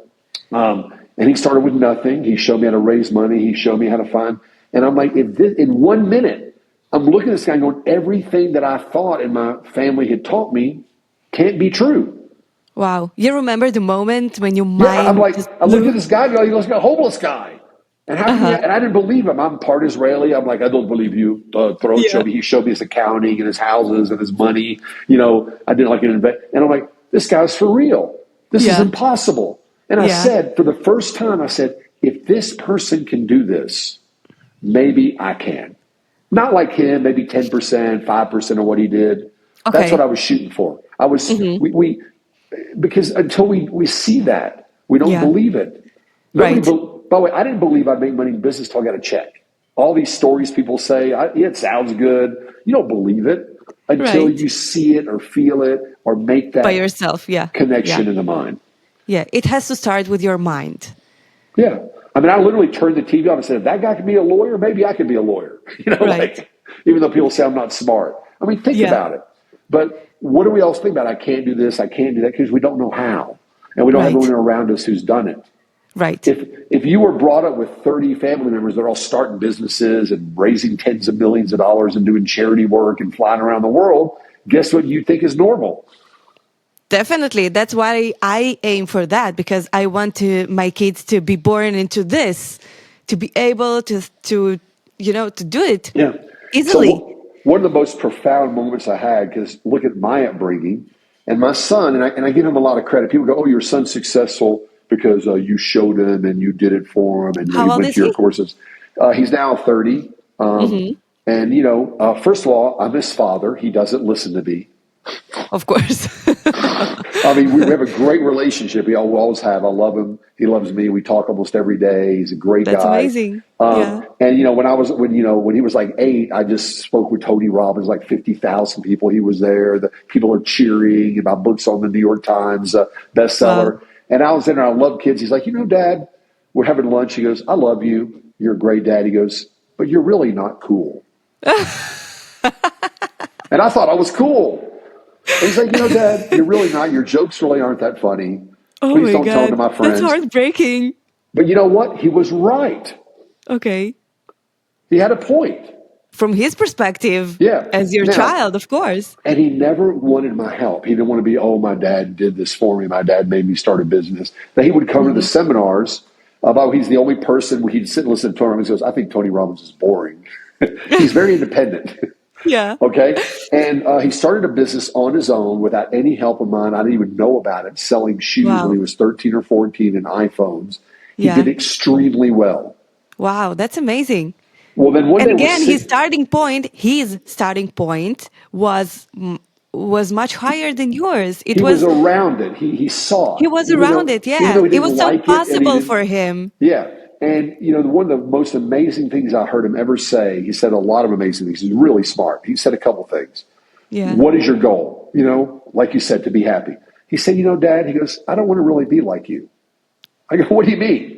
And he started with nothing. He showed me how to raise money. He showed me how to find. And I'm like, in 1 minute, I'm looking at this guy going, everything that I thought and my family had taught me can't be true. Wow. You remember the moment when your mind... Yeah, I'm like, I look at this guy, he looks like a homeless guy. And how can and I didn't believe him. I'm part Israeli. I'm like, I don't believe you. Show me. He showed me his accounting and his houses and his money. You know, I didn't like an invest. And I'm like, this guy's for real. This is impossible. And I said, for the first time, I said, if this person can do this, maybe I can. Not like him, maybe 10%, 5% of what he did. Okay. That's what I was shooting for. I was, because until we see that, we don't believe it. By the way, I didn't believe I'd make money in business until I got a check. All these stories people say, it sounds good. You don't believe it until you see it or feel it or make that by yourself, connection in the mind. Yeah, it has to start with your mind. Yeah. I mean, I literally turned the TV on and said, if that guy can be a lawyer, maybe I can be a lawyer. You know, like, even though people say I'm not smart. I mean, think about it. But what do we always think about? I can't do this, I can't do that, because we don't know how. And we don't have anyone around us who's done it. Right. If you were brought up with 30 family members that are all starting businesses and raising tens of millions of dollars and doing charity work and flying around the world, guess what you think is normal? Definitely. That's why I aim for that, because I want my kids to be born into this, to be able to do it easily. So one of the most profound moments I had, because look at my upbringing and my son, and I give him a lot of credit. People go, oh, your son's successful because you showed him and you did it for him and you went to your courses. He's now 30. And, first of all, I'm his father. He doesn't listen to me. Of course. I mean, we have a great relationship. We always have. I love him. He loves me. We talk almost every day. He's a great guy. That's amazing. And when he was like 8, I just spoke with Tony Robbins, like 50,000 people. He was there. The people are cheering. My book's on the New York Times bestseller. Wow. And I was in there. I love kids. He's like, Dad, we're having lunch. He goes, I love you. You're a great dad. He goes, but you're really not cool. And I thought I was cool. And he's like, Dad, you're really not. Your jokes really aren't that funny. Please don't tell them to my friends. That's heartbreaking. But you know what? He was right. Okay. He had a point. From his perspective, as your child, of course. And he never wanted my help. He didn't want to be, my dad did this for me. My dad made me start a business. That he would come to the seminars about he's the only person where he'd sit and listen to Tony Robbins. He goes, I think Tony Robbins is boring. He's very independent. Yeah. Okay. And he started a business on his own without any help of mine. I didn't even know about it. Selling shoes when he was 13 or 14 and iPhones. He did extremely well. Wow. That's amazing. Well, then one day again, his starting point was much higher than yours. He was around it. He saw it. He was around it. Yeah. It was so possible for him. Yeah. And, one of the most amazing things I heard him ever say, he said a lot of amazing things. He's really smart. He said a couple things. Yeah. What is your goal? Like you said, to be happy. He said, Dad, he goes, I don't want to really be like you. I go, what do you mean?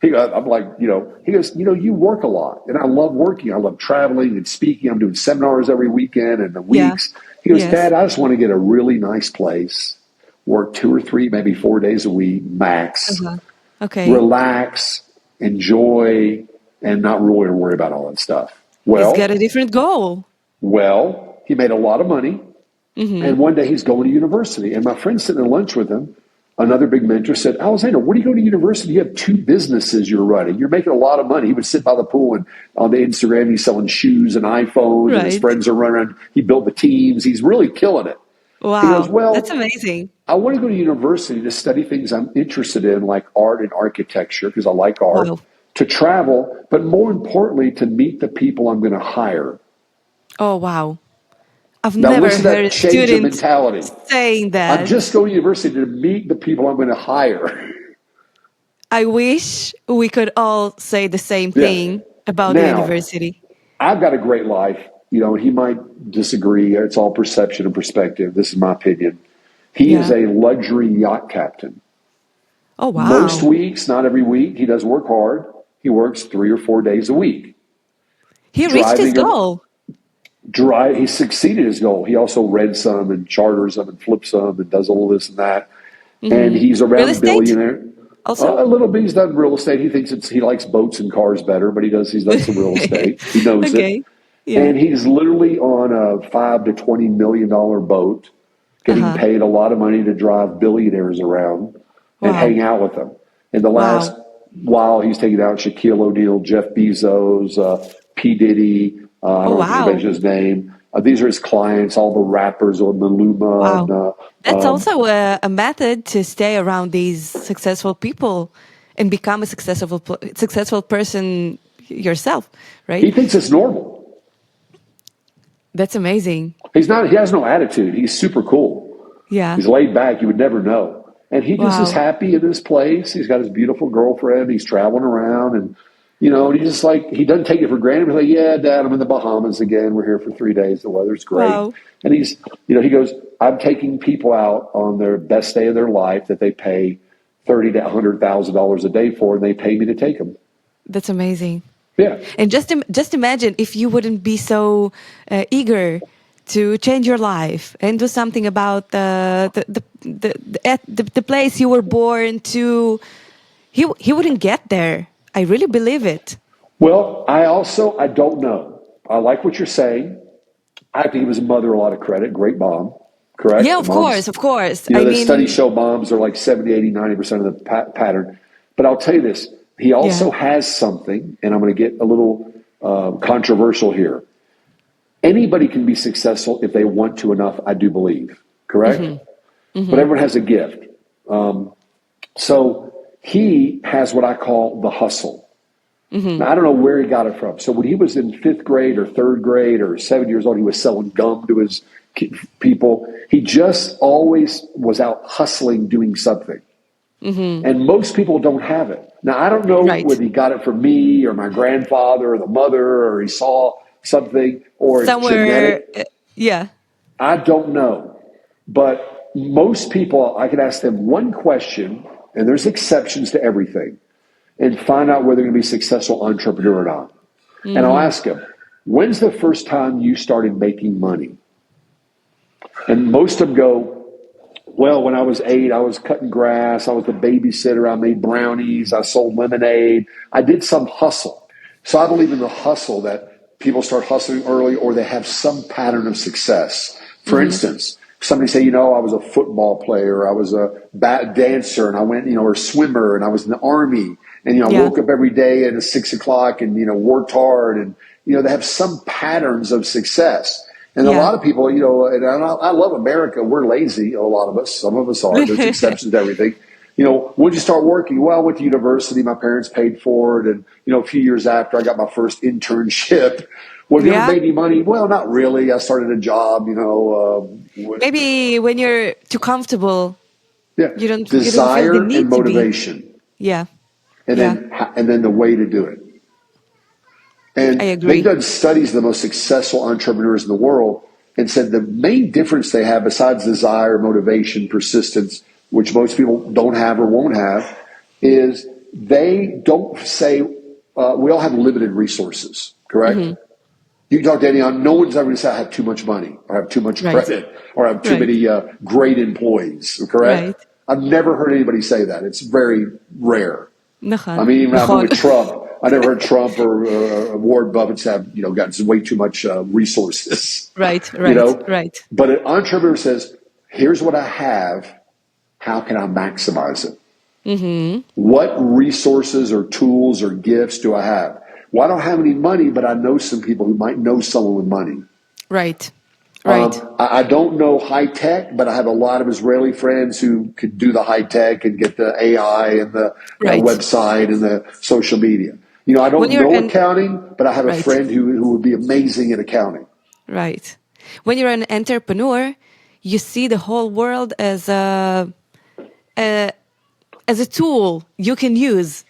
I'm like, he goes, you work a lot. And I love working. I love traveling and speaking. I'm doing seminars every weekend and the weeks. Yeah. He goes, Dad, I just want to get a really nice place, work 2 or 3, maybe 4 days a week, max. Okay. Relax, enjoy, and not really worry about all that stuff. Well, he's got a different goal. Well, he made a lot of money. And one day he's going to university. And my friend sitting at lunch with him, another big mentor, said, Alexander, what are you going to university? You have 2 businesses you're running. You're making a lot of money. He would sit by the pool and on the Instagram, he's selling shoes and iPhones and his friends are running around. He built the teams. He's really killing it. Wow. He goes, well, that's amazing. I want to go to university to study things I'm interested in, like art and architecture, because I like art, to travel, but more importantly, to meet the people I'm going to hire. Oh, wow. I've never heard a student saying that. I'm just going to university to meet the people I'm going to hire. I wish we could all say the same thing about the university. I've got a great life. He might disagree. It's all perception and perspective. This is my opinion. He is a luxury yacht captain. Oh, wow. Most weeks, not every week, he does work hard. He works 3 or 4 days a week. He reached his goal. He succeeded his goal. He also rents some and charters them and flips them and does all this and that. Mm-hmm. And he's around a billionaire. Also, a little bit. He's done real estate. He thinks he likes boats and cars better, but he's done some real estate. He knows it. Yeah. And he's literally on a $5 to $20 million boat, getting paid a lot of money to drive billionaires around and hang out with them. In the last while, he's taken out Shaquille O'Neal, Jeff Bezos, P. Diddy. I don't know if you mentioned his name. These are his clients, all the rappers on Maluma. Wow. And, that's also a method to stay around these successful people and become a successful person yourself, right? He thinks it's normal. That's amazing. He has no attitude. He's super cool. Yeah. He's laid back. You would never know. And he just is happy in his place. He's got his beautiful girlfriend. He's traveling around and, he's just like, he doesn't take it for granted. He's like, yeah, Dad, I'm in the Bahamas again. We're here for 3 days. The weather's great. Wow. And he goes, I'm taking people out on their best day of their life that they pay $30,000 to $100,000 a day for, and they pay me to take them. That's amazing. Yeah. And just imagine if you wouldn't be so eager to change your life and do something about the place you were born to, he wouldn't get there. I really believe it. Well, I don't know. I like what you're saying. I have to give his mother a lot of credit. Great mom, correct? Yeah, of course. Studies show moms are like 70, 80, 90% of the pattern. But I'll tell you this. He also has something, and I'm going to get a little controversial here. Anybody can be successful if they want to enough, I do believe, correct? Mm-hmm. Mm-hmm. But everyone has a gift. So he has what I call the hustle. Mm-hmm. Now, I don't know where he got it from. So when he was in 5th grade or 3rd grade or 7 years old, he was selling gum to his people. He just always was out hustling, doing something. Mm-hmm. And most people don't have it. Now, I don't know whether he got it from me or my grandfather or the mother, or he saw something, or somewhere, genetic. Yeah. I don't know. But most people, I can ask them one question, and there's exceptions to everything, and find out whether they're going to be a successful entrepreneur or not. Mm-hmm. And I'll ask them, when's the first time you started making money? And most of them go, well, when I was 8, I was cutting grass. I was the babysitter. I made brownies. I sold lemonade. I did some hustle. So I believe in the hustle, that people start hustling early, or they have some pattern of success. For instance, somebody say, I was a football player. I was a dancer, and I went, or a swimmer, and I was in the army. And, I woke up every day at 6 o'clock and, worked hard. And, they have some patterns of success. And a lot of people, and I love America. We're lazy, a lot of us. Some of us are. There's exceptions to everything. When'd you start working? Well, I went to university. My parents paid for it. And, a few years after, I got my first internship. Well, have you ever made any money? Well, not really. I started a job, maybe when you're too comfortable. Yeah. You don't Desire feel the need and motivation. Yeah. And then the way to do it. And they've done studies of the most successful entrepreneurs in the world and said the main difference they have, besides desire, motivation, persistence, which most people don't have or won't have, is they don't say, we all have limited resources, correct? Mm-hmm. You can talk to anyone, no one's ever going to say I have too much money, or I have too much credit, or I have too many great employees, correct? Right. I've never heard anybody say that. It's very rare. I mean, even after with Trump, I never heard Trump or Warren Buffett have, gotten way too much resources. Right. But an entrepreneur says, here's what I have. How can I maximize it? Mm-hmm. What resources or tools or gifts do I have? Well, I don't have any money, but I know some people who might know someone with money. Right. I don't know high tech, but I have a lot of Israeli friends who could do the high tech and get the AI and the website and the social media. I don't know accounting, but I have a friend who would be amazing at accounting. Right. When you're an entrepreneur, you see the whole world as as a tool you can use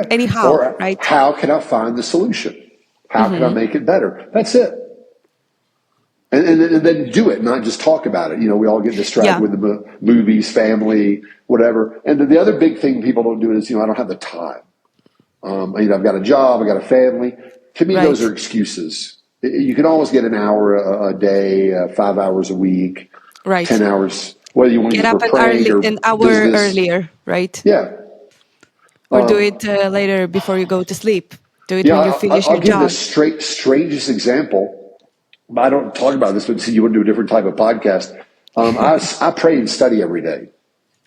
anyhow, or right? how can I find the solution? How can I make it better? That's it. And then do it, not just talk about it. We all get distracted with the movies, family, whatever. And the other big thing people don't do is, I don't have the time. I've got a job, I've got a family. To me, those are excuses. You can always get an hour a day, 5 hours a week, 10 hours, whether you want to use it for praying or an hour business. earlier, right? Yeah. Or do it later before you go to sleep. Do it when you finish your job. I'll give the strangest example. I don't talk about this, but see, you want to do a different type of podcast. I pray and study every day.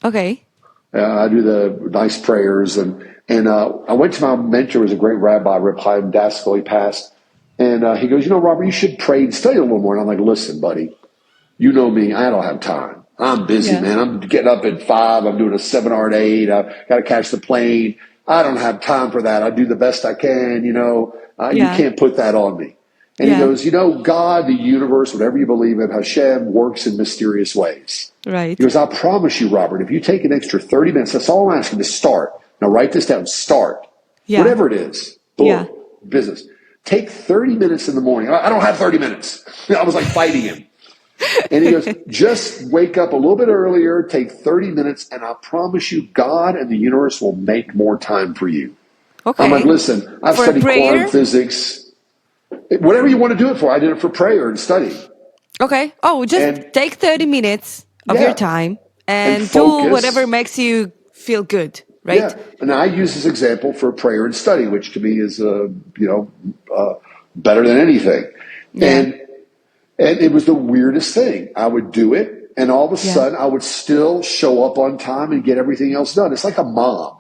Okay. I do the nice prayers, and I went to my mentor, was a great rabbi, Reb Chaim Daskal. He passed, and he goes, Robert, you should pray and study a little more. And I'm like, listen, buddy, you know me, I don't have time. I'm busy, man. I'm getting up at 5. I'm doing a seminar at 8. I've got to catch the plane. I don't have time for that. I do the best I can. You can't put that on me. And he goes, God, the universe, whatever you believe in, Hashem works in mysterious ways. Right. He goes, I promise you, Robert, if you take an extra 30 minutes, that's all I'm asking to start. Now write this down, start. Yeah. Whatever it is. Boom, business. Take 30 minutes in the morning. I don't have 30 minutes. I was like fighting him. And he goes, just wake up a little bit earlier, take 30 minutes, and I promise you, God and the universe will make more time for you. Okay. I'm like, listen, I've studied quantum physics. Whatever you want to do it for. I did it for prayer and study. Okay. Just take 30 minutes of your time and do whatever makes you feel good, right? Yeah. And I use this example for prayer and study, which to me is, better than anything. Yeah. And it was the weirdest thing. I would do it, and all of a sudden, I would still show up on time and get everything else done. It's like a mom.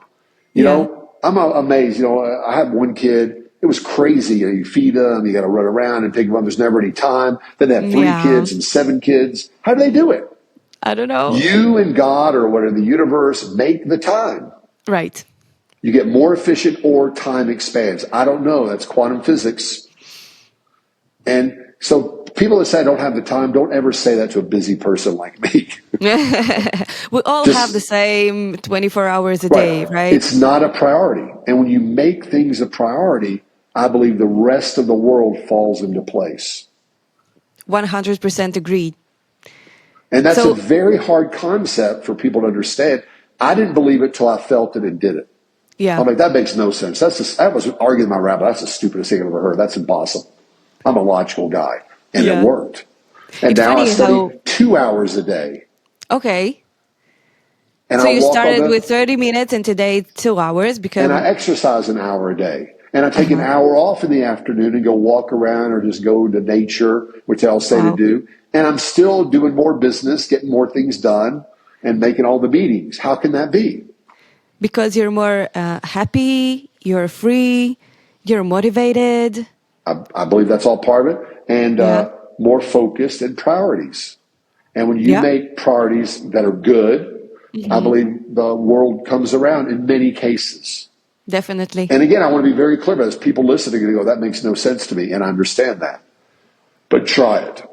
I'm amazed. I have one kid. It was crazy. You feed them, you got to run around and take them. There's never any time. Then they have 3 kids and 7 kids. How do they do it? I don't know. You and God or whatever, the universe, make the time. Right. You get more efficient or time expands. I don't know. That's quantum physics. And so people that say I don't have the time, don't ever say that to a busy person like me. We all have the same 24 hours a day, right? It's not a priority. And when you make things a priority, I believe the rest of the world falls into place. 100% agreed. And that's a very hard concept for people to understand. I didn't believe it till I felt it and did it. Yeah. I'm like, that makes no sense. I was arguing with my rabbi. That's the stupidest thing I've ever heard. That's impossible. I'm a logical guy. And it worked. And it's now I study 2 hours a day. Okay. And so you started with 30 minutes and today 2 hours because... And I exercise an hour a day. And I take an hour off in the afternoon and go walk around or just go to nature, which I'll say to do. And I'm still doing more business, getting more things done, and making all the meetings. How can that be? Because you're more happy, you're free, you're motivated. I believe that's all part of it. And more focused and priorities. And when you make priorities that are good, I believe the world comes around in many cases. Definitely. And again, I want to be very clear about this. People listening are going to go, that makes no sense to me. And I understand that. But try it.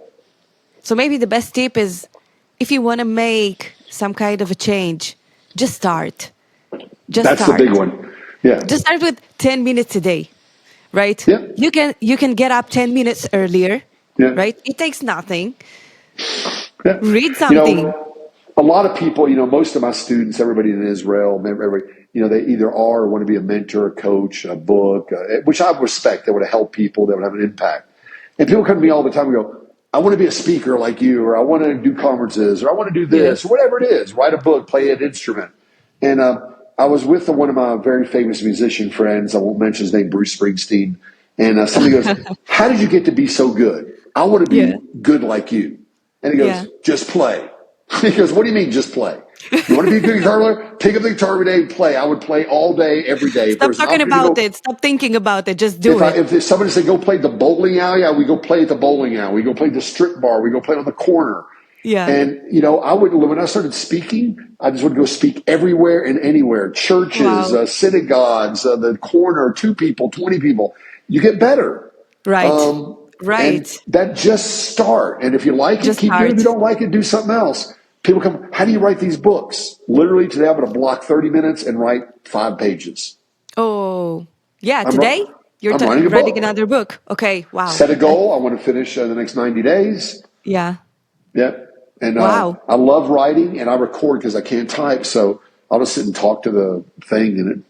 So maybe the best tip is if you want to make some kind of a change, just start. That's the big one. Yeah. Just start with 10 minutes a day, right? Yeah. You can get up 10 minutes earlier, right? It takes nothing. Yeah. Read something. A lot of people, most of my students, everybody in Israel, they either are or want to be a mentor, a coach, a book, which I respect. They want to help people. They want to have an impact. And people come to me all the time and go, I want to be a speaker like you, or I want to do conferences, or I want to do this, or whatever it is. Write a book, play an instrument. And I was with one of my very famous musician friends. I won't mention his name, Bruce Springsteen. And somebody goes, how did you get to be so good? I want to be good like you. And he goes, just play. He goes, what do you mean just play? You want to be a good guitar player? Pick up the guitar every day and play. I would play all day, every day. Stop talking about it. Stop thinking about it. Just do it. If somebody said, go play the bowling alley, we go play at the bowling alley. We go play the strip bar. We go play on the corner. Yeah. And, when I started speaking, I just would go speak everywhere and anywhere. Churches, synagogues, the corner, 2 people, 20 people. You get better. Right. Right. And that just start. And if you like it, keep doing it. If you don't like it, do something else. People come, how do you write these books? Literally today I'm going to block 30 minutes and write 5 pages. Oh, yeah. Today you're writing another book. Okay. Wow. Set a goal. I want to finish the next 90 days. Yeah. Yeah. And I love writing, and I record because I can't type. So I'll just sit and talk to the thing, and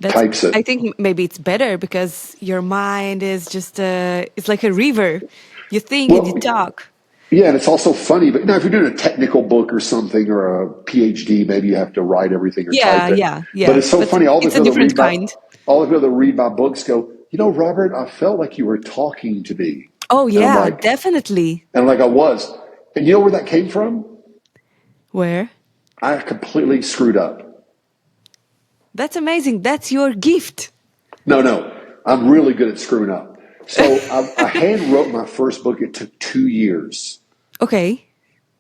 it types it. I think maybe it's better because your mind is just, it's like a river. You think and you talk. Yeah, and it's also funny. But now, if you're doing a technical book or something, or a PhD, maybe you have to write everything or type it. Yeah. But it's so funny. It's a different kind. All the people that read my books go, Robert, I felt like you were talking to me. Oh, yeah, definitely. And I was. And you know where that came from? Where? I completely screwed up. That's amazing. That's your gift. No. I'm really good at screwing up. So I hand wrote my first book. It took 2 years. Okay.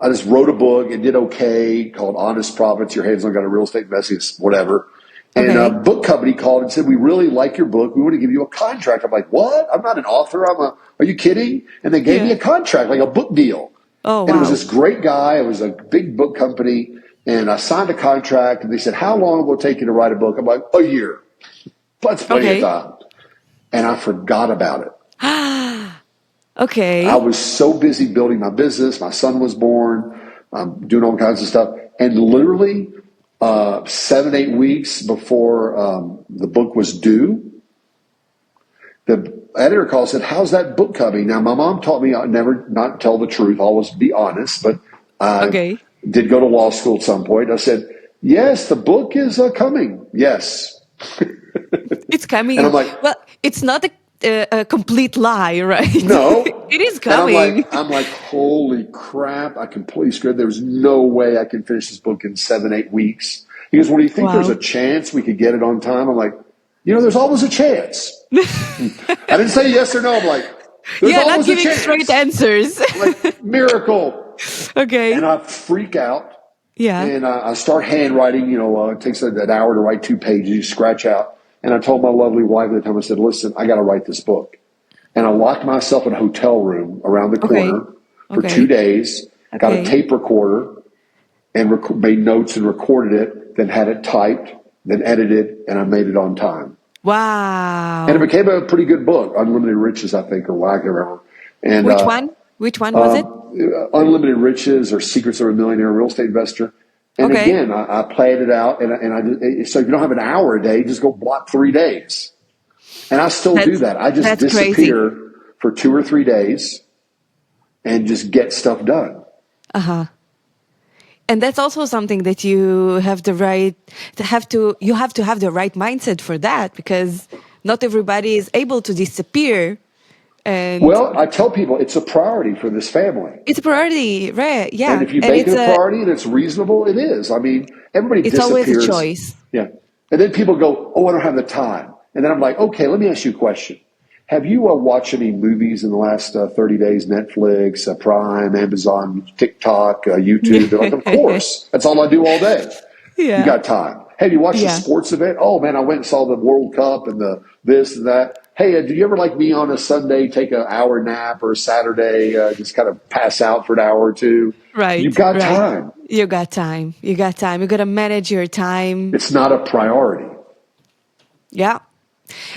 I just wrote a book. It did okay, called Honest Profits. Your hands on got a real estate investing, whatever. And a book company called and said, we really like your book. We want to give you a contract. I'm like, what? I'm not an author. Are you kidding? And they gave me a contract, like a book deal. Oh, wow. And it was this great guy. It was a big book company. And I signed a contract, and they said, how long will it take you to write a book? I'm like, a year. That's plenty of time. And I forgot about it. Okay. I was so busy building my business. My son was born. I'm doing all kinds of stuff. And literally 7-8 weeks before the book was due, the editor called and said, how's that book coming? Now, my mom taught me never not tell the truth, always be honest. But I did go to law school at some point. I said, yes, the book is coming. Yes. It's coming. And I'm like, well, it's not a complete lie, right? No. It is coming. I'm like, holy crap, I completely screwed. There's no way I can finish this book in 7-8 weeks. He goes, well, do you think there's a chance we could get it on time? I'm like, there's always a chance. I didn't say yes or no. I'm like, there's always a chance. Not giving straight answers. Like, miracle. Okay. And I freak out. Yeah. And I start handwriting. It takes an hour to write 2 pages. You scratch out. And I told my lovely wife at the time, I said, listen, I got to write this book. And I locked myself in a hotel room around the corner for 2 days, got a tape recorder, and made notes and recorded it, then had it typed, then edited, and I made it on time. Wow. And it became a pretty good book, Unlimited Riches, I think, or what I can remember. And, Which one? Which one was it? Unlimited Riches or Secrets of a Millionaire Real Estate Investor. And again, I played it out, and so if you don't have an hour a day, just go block 3 days. And I still do that. I just disappear for 2 or 3 days and just get stuff done. And that's also something that you have the right to have to. You have to have the right mindset for that, because not everybody is able to disappear. Well, I tell people it's a priority for this family. It's a priority, right? Yeah. And if you make it a priority and it's reasonable, it is. I mean, everybody disappears. It's always a choice. Yeah. And then people go, oh, I don't have the time. And then I'm like, okay, let me ask you a question. Have you watched any movies in the last 30 days? Netflix, Prime, Amazon, TikTok, YouTube? They're like, of course. That's all I do all day. Yeah. You got time. Hey, have you watched a sports event? Oh, man, I went and saw the World Cup and the this and that. Hey, do you ever like me on a Sunday take an hour nap, or a Saturday just kind of pass out for an hour or two? Right. You've got time. You got time. You got to manage your time. It's not a priority. Yeah.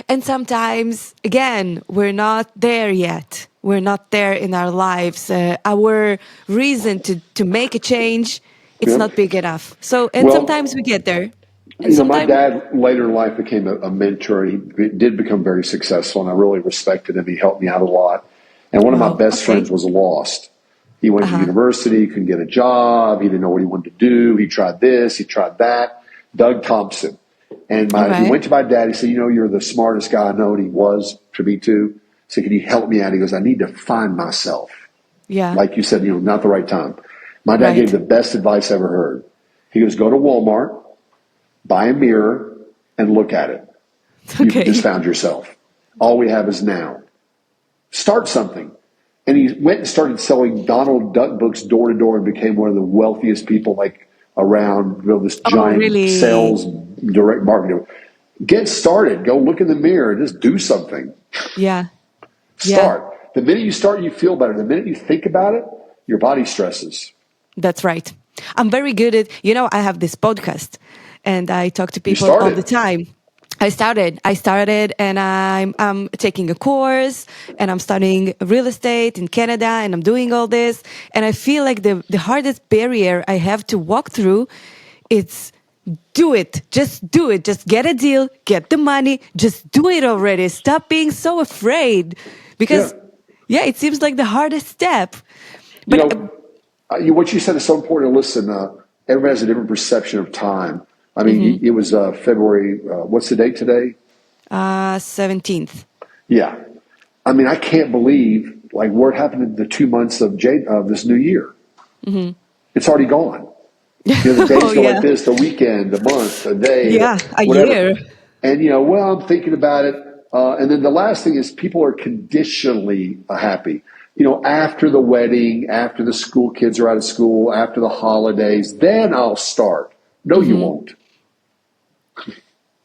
And sometimes, again, we're not there yet. We're not there in our lives. Our reason to make a change, it's not big enough. So, sometimes we get there. My dad later in life became a mentor. He did become very successful, and I really respected him. He helped me out a lot. And one of my best friends was lost. He went to university, he couldn't get a job. He didn't know what he wanted to do. He tried this, he tried that. Doug Thompson. And he went to my dad. He said, you're the smartest guy I know. And he was, to me too. So can you help me out? He goes, I need to find myself. Yeah. Like you said, not the right time. My dad gave the best advice I ever heard. He goes, go to Walmart, buy a mirror, and look at it. You just found yourself. All we have is now. Start something. And he went and started selling Donald Duck books door to door and became one of the wealthiest people around, this giant sales, direct marketing. Get started. Go look in the mirror. Just do something. Yeah. Start. The minute you start, you feel better. The minute you think about it, your body stresses. That's right. I'm very good at, I have this podcast and I talk to people all the time. I started and I'm taking a course and I'm studying real estate in Canada and I'm doing all this. And I feel like the hardest barrier I have to walk through, it's do it. Just do it. Just get a deal, get the money, just do it already. Stop being so afraid. Because, it seems like the hardest step. But what you said is so important to listen. Everybody has a different perception of time. I mean, it was February, what's the date today? 17th. Yeah. I mean, I can't believe, like, what happened in the 2 months of this new year. Mm-hmm. It's already gone. The days go like this, the weekend, the month, the day. Yeah, whatever. Year. And, I'm thinking about it. And then the last thing is people are conditionally happy. After the wedding, after the school kids are out of school, after the holidays, then I'll start. No, you won't.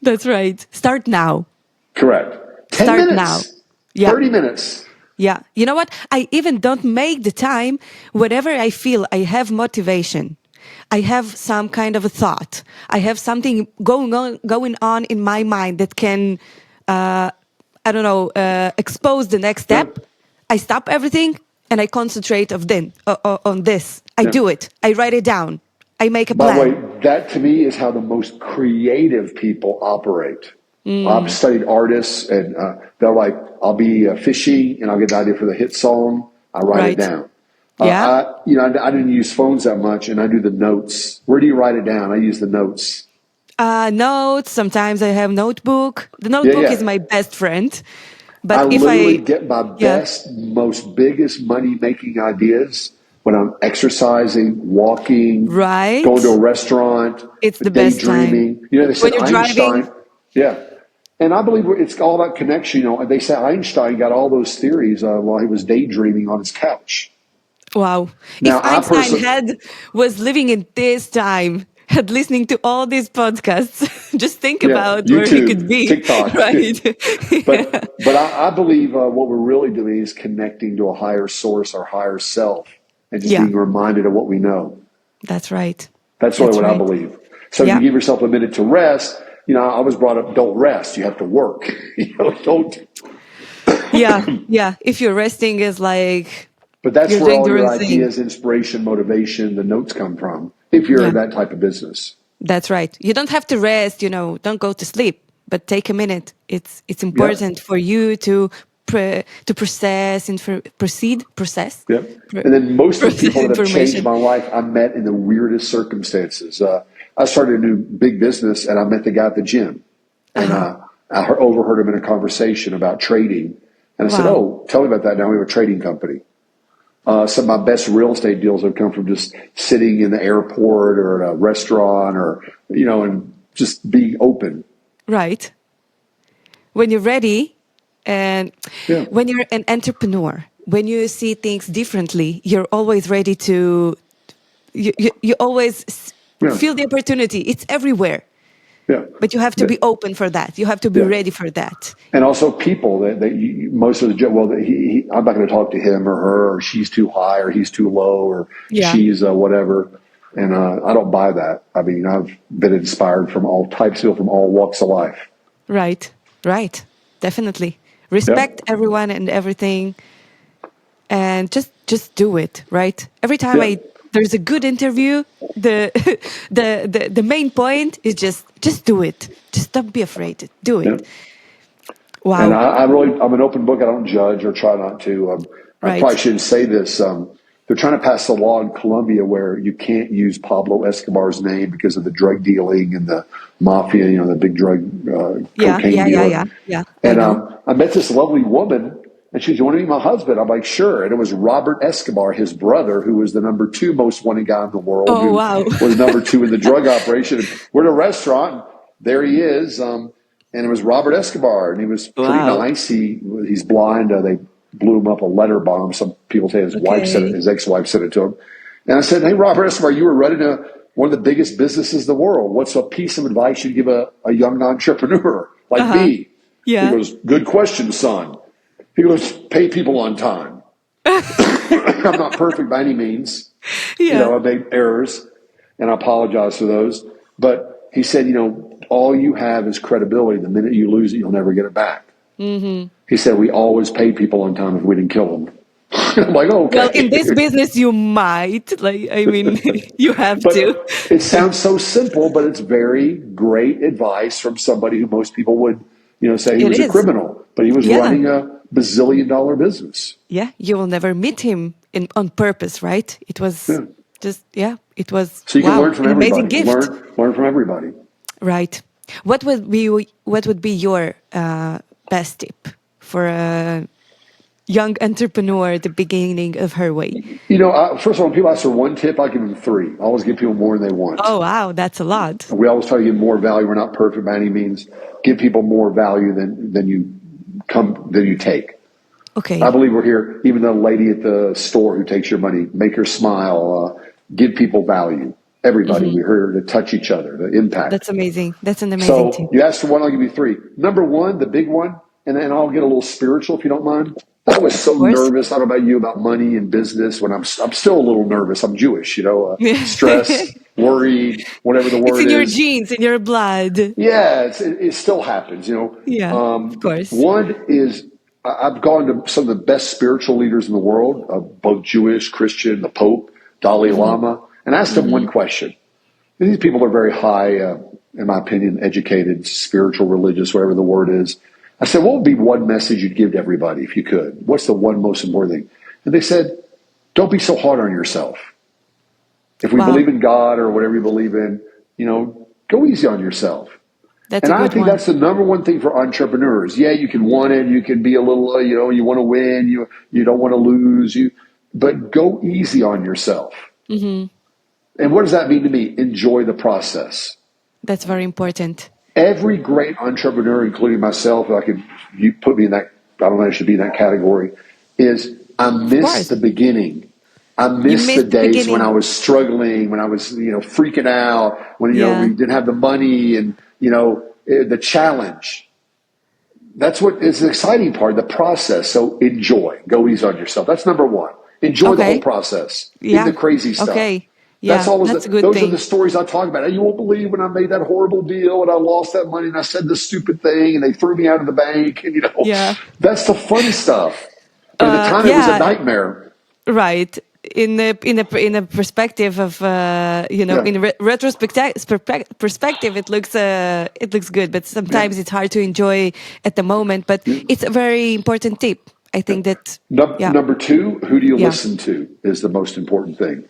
That's right. Start now. Correct. 10 Start minutes. now. Yeah. 30 minutes. Yeah. You know what? I even don't make the time. Whenever I feel I have motivation, I have some kind of a thought, I have something going on in my mind that can, expose the next step. I stop everything and I concentrate on this. I do it. I write it down. I make a plan. By the way, that to me is how the most creative people operate. I've studied artists and they're like, I'll be fishing and I'll get an idea for the hit song. I write it down. I didn't use phones that much and I do the notes. Where do you write it down? I use the notes. Notes. Sometimes I have notebook. The notebook is my best friend. But I literally get my best, most biggest money-making ideas when I'm exercising, walking, going to a restaurant. It's the best time. They said when you're Einstein. Driving. Yeah. And I believe it's all about connection. They say Einstein got all those theories while he was daydreaming on his couch. Wow. Now, if Einstein was living in this time, had listening to all these podcasts, just think about YouTube, where he could be. TikTok. Right. But I believe what we're really doing is connecting to a higher source, our higher self, and just being reminded of what we know. That's right. That's really what I believe. So if you give yourself a minute to rest, I was brought up, don't rest. You have to work. Don't. Yeah. If you're resting is like. But that's where all your ideas, inspiration, motivation, the notes come from. If you're in that type of business. That's right. You don't have to rest, don't go to sleep, but take a minute. It's important for you to process and process. Yeah. And then most of the people that have changed my life, I met in the weirdest circumstances. I started a new big business and I met the guy at the gym. And I overheard him in a conversation about trading. And I said, tell me about that. Now we have a trading company. Some of my best real estate deals have come from just sitting in the airport or at a restaurant or, and just being open. Right. When you're ready and when you're an entrepreneur, when you see things differently, you're always ready to, you always feel the opportunity. It's everywhere. Yeah. But you have to be open for that. You have to be ready for that. And also people that most of the, I'm not going to talk to him or her, or she's too high or he's too low or she's whatever. And I don't buy that. I mean, I've been inspired from all types of people from all walks of life. Right. Definitely. Respect everyone and everything. And just do it, right? Every time there's a good interview, the main point is just do it. Just don't be afraid. Do it. Yeah. Wow. And I'm an open book. I don't judge or try not to. I probably shouldn't say this. They're trying to pass a law in Colombia where you can't use Pablo Escobar's name because of the drug dealing and the mafia, the big drug cocaine dealer. Yeah. And I met this lovely woman. And she said, you want to be my husband? I'm like, sure. And it was Robert Escobar, his brother, who was the number 2 most wanted guy in the world. Who was number 2 in the drug operation. We're at a restaurant. And there he is. And it was Robert Escobar. And he was pretty nice. He's blind. They blew him up a letter bomb. Some people say his wife sent it, his ex-wife sent it to him. And I said, hey, Robert Escobar, you were running one of the biggest businesses in the world. What's a piece of advice you'd give a young entrepreneur like me? Yeah. He goes, good question, son. He goes, pay people on time. I'm not perfect by any means. I made errors. and I apologize for those. But he said, all you have is credibility. The minute you lose it, you'll never get it back. Mm-hmm. He said, we always pay people on time if we didn't kill them. I'm like, okay. Well, in this business, you might. You have to. It sounds so simple, but it's very great advice from somebody who most people would, say he was a criminal. But he was running a bazillion-dollar business. Yeah, you will never meet him on purpose, right? It was it was. So you can learn from everybody. Amazing gift. Learn from everybody. Right. What would be your best tip for a young entrepreneur at the beginning of her way? First of all, when people ask for one tip, I give them 3. I always give people more than they want. Oh, wow. That's a lot. We always try to give more value. We're not perfect by any means. Give people more value than you take. Okay. I believe we're here, even the lady at the store who takes your money, make her smile, give people value. Everybody, we're here to touch each other, the impact. That's amazing. That's an amazing tip. You asked for one, I'll give you 3. Number 1, the big one, and then I'll get a little spiritual if you don't mind. I was so nervous, I don't know about you, about money and business. When I'm still a little nervous. I'm Jewish, stressed, worried, whatever the word is. It's in your genes, in your blood. Yeah, it still happens, Yeah, of course. One is, I've gone to some of the best spiritual leaders in the world, both Jewish, Christian, the Pope, Dalai Lama, and asked them one question. These people are very high, in my opinion, educated, spiritual, religious, whatever the word is. I said, what would be one message you'd give to everybody if you could? What's the one most important thing? And they said, don't be so hard on yourself. If we believe in God or whatever you believe in, go easy on yourself. And I think that's the number one thing for entrepreneurs. Yeah, you can want it. You can be a little, you want to win. You don't want to lose. But go easy on yourself. Mm-hmm. And what does that mean to me? Enjoy the process. That's very important. Every great entrepreneur, including myself, you put me in that, I don't know if I should be in that category, is I miss the beginning. I miss the days when I was struggling, when I was, freaking out, when, we didn't have the money and, the challenge. That's what is the exciting part, the process. So enjoy. Go easy on yourself. That's number 1. Enjoy the whole process. Yeah. The crazy stuff. Okay. Yeah, that's a good thing. Those are the stories I talk about. You won't believe when I made that horrible deal and I lost that money and I said this stupid thing and they threw me out of the bank. And, that's the fun stuff. But at the time, it was a nightmare. Right. In a perspective of in perspective, it looks good, but sometimes it's hard to enjoy at the moment. But it's a very important tip. I think that number 2, who do you listen to is the most important thing.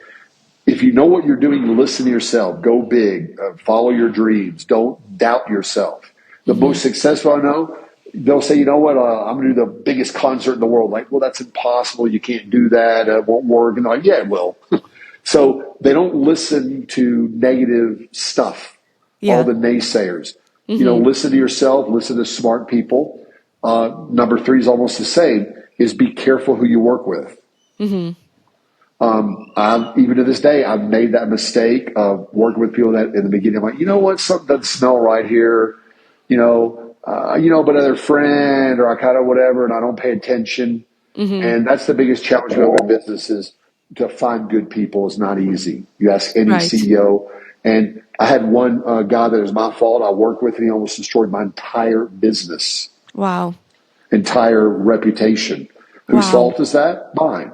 If you know what you're doing, listen to yourself. Go big. Follow your dreams. Don't doubt yourself. The most successful I know, they'll say, you know what, I'm going to do the biggest concert in the world. Like, well, that's impossible. You can't do that. It won't work. And they're like, yeah, it will. So they don't listen to negative stuff, all the naysayers. Listen to yourself. Listen to smart people. Number 3 is almost the same, is be careful who you work with. Mm-hmm. Even to this day, I've made that mistake of working with people that in the beginning, I'm like, you know what, something doesn't smell right here, but another friend or I kind of whatever, and I don't pay attention. Mm-hmm. And that's the biggest challenge with business is to find good people is not easy. You ask any CEO, and I had one guy that was my fault. I worked with, and he almost destroyed my entire business. Wow. Entire reputation. Whose fault is that? Mine.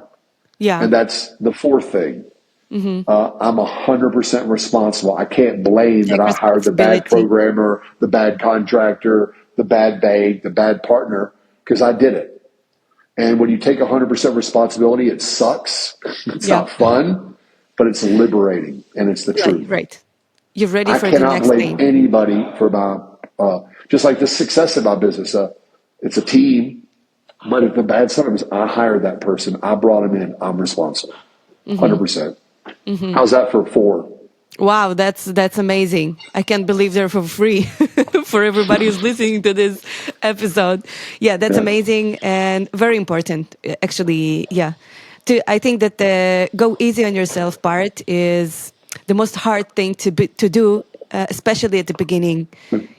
Yeah. And that's the 4th thing. Mm-hmm. I'm 100% responsible. I can't blame that I hired the bad programmer, the bad contractor, the bad bank, the bad partner, because I did it. And when you take 100% responsibility, it sucks. It's not fun, but it's liberating, and it's the truth. Right. You're ready for the next thing. I cannot blame anybody for my, just like the success of my business. It's a team. But if the bad side is I hired that person, I brought him in, I'm responsible. 100%. Mm-hmm. How's that for 4? Wow, that's amazing. I can't believe they're for free for everybody who's listening to this episode. Yeah, that's amazing and very important, actually. Yeah. I think that the go easy on yourself part is the most hard thing to do, especially at the beginning.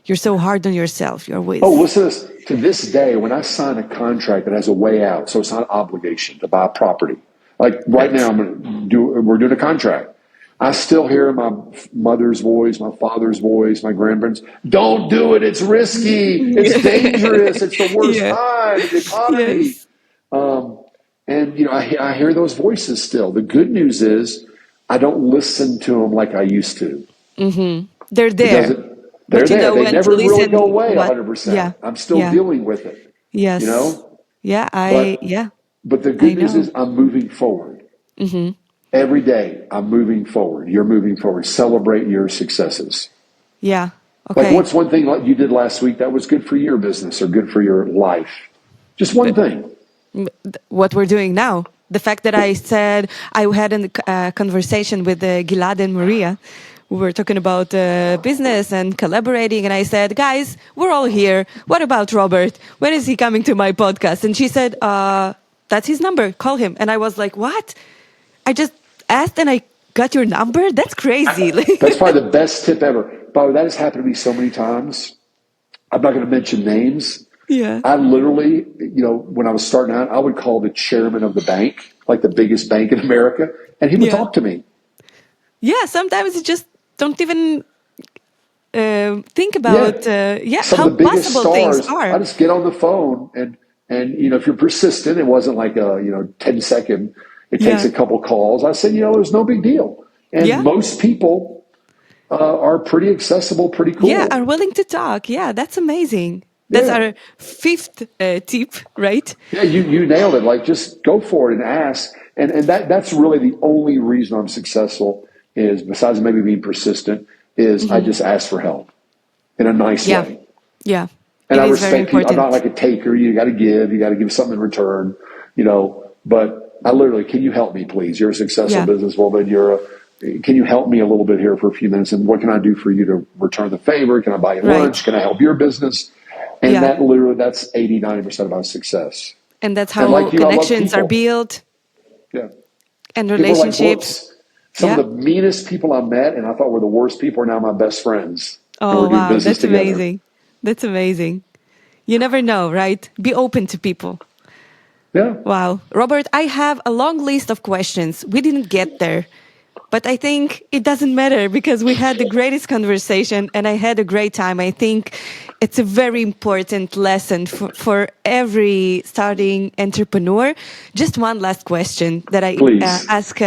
You're so hard on yourself. You're always... Oh, listen to this. To this day, when I sign a contract that has a way out, so it's not an obligation to buy a property. Like right now, we're doing a contract. I still hear my mother's voice, my father's voice, my grandparents. Don't do it. It's risky. It's dangerous. It's the worst time in the economy. Yes. And I hear those voices still. The good news is I don't listen to them like I used to. They're there. They're But you there. know They when never to really listen. go away What? 100%. Yeah. I'm still Yeah. dealing with it. Yes. Yeah. But the good news is I'm moving forward. Every day I'm moving forward. You're moving forward. Celebrate your successes. Yeah. Okay. Like what's one thing you did last week that was good for your business or good for your life? Just one thing. What we're doing now. The fact that I said I had a conversation with Gilad and Maria. We were talking about business and collaborating. And I said, guys, we're all here. What about Robert? When is he coming to my podcast? And she said, that's his number. Call him. And I was like, what? I just asked and I got your number? That's crazy. That's probably the best tip ever. By the way, that has happened to me so many times. I'm not going to mention names. Yeah. I literally, when I was starting out, I would call the chairman of the bank, like the biggest bank in America, and he would talk to me. Yeah, sometimes you just don't even think about some how of the biggest possible stars, things are. I just get on the phone and if you're persistent, it wasn't like a 10-second. It takes a couple calls. I said, there's no big deal, and most people are pretty accessible, pretty cool. Yeah, are willing to talk. Yeah, that's amazing. That's our fifth tip, right? Yeah, you nailed it. Like, just go for it and ask. And that's really the only reason I'm successful is, besides maybe being persistent, is I just ask for help in a nice way. Yeah. And I respect people. I'm not like a taker. You got to give something in return, but I literally, can you help me, please? You're a successful businesswoman. Can you help me a little bit here for a few minutes? And what can I do for you to return the favor? Can I buy you lunch? Can I help your business? And that's 80, 90% of our success. And that's how connections are built. Yeah. And relationships. Some of the meanest people I met and I thought were the worst people are now my best friends. Oh, wow. That's amazing. That's amazing. You never know, right? Be open to people. Yeah. Wow. Robert, I have a long list of questions. We didn't get there. But I think it doesn't matter because we had the greatest conversation and I had a great time. I think it's a very important lesson for every starting entrepreneur. Just one last question that I ask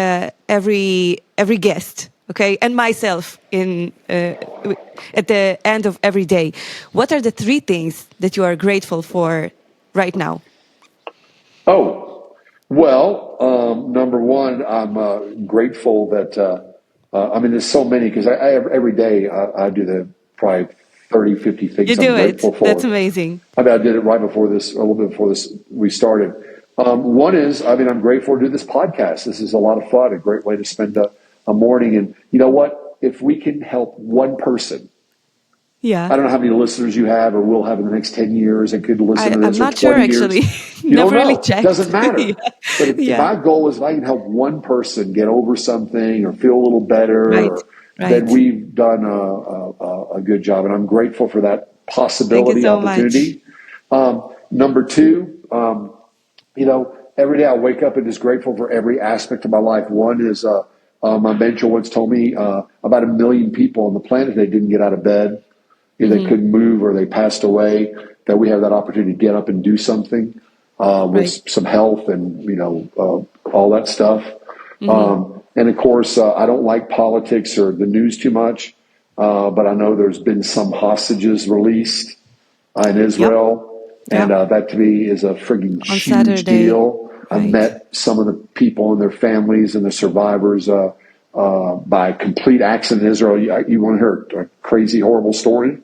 every guest, okay, and myself at the end of every day. What are the 3 things that you are grateful for right now? Well, number one, I'm grateful that, there's so many, because every day I do probably 30, 50 things I'm grateful for. That's amazing. I did it right before this, a little bit before this, we started. One is, I'm grateful to do this podcast. This is a lot of fun, a great way to spend a morning. And you know what? If we can help one person, I don't know how many listeners you have or will have in the next 10 years and could listen to this I'm not for 20 sure, years. actually. You Never don't know. really checked. It doesn't matter. But if my goal is if I can help one person get over something or feel a little better, then we've done a good job. And I'm grateful for that possibility, opportunity. Number 2, every day I wake up and is grateful for every aspect of my life. One is my mentor once told me about 1 million people on the planet, they didn't get out of bed. They couldn't move or they passed away, that we have that opportunity to get up and do something with some health and, all that stuff. And of course, I don't like politics or the news too much, but I know there's been some hostages released in Israel. And that to me is a frigging huge deal. I met some of the people and their families and the survivors by complete accident in Israel. You want to hear a crazy, horrible story?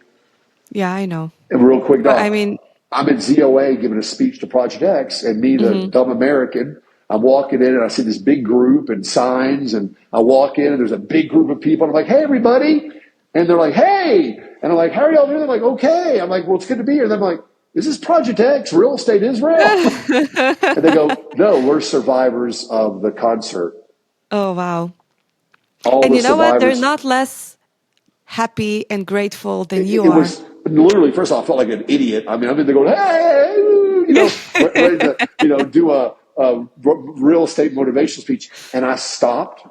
Yeah, I know. And real quick, I'm at ZOA giving a speech to Project X, and me, the dumb American, I'm walking in and I see this big group and signs, and I walk in and there's a big group of people. And I'm like, hey, everybody. And they're like, hey. And I'm like, how are y'all doing? They're like, okay. I'm like, well, it's good to be here. And I'm like, is this Project X, Real Estate Israel? And they go, no, we're survivors of the concert. Oh, wow. And you know what? They're not less happy and grateful than you are. Was literally, first off, I felt like an idiot. I'm in there going, hey, ready to, do a real estate motivation speech. And I stopped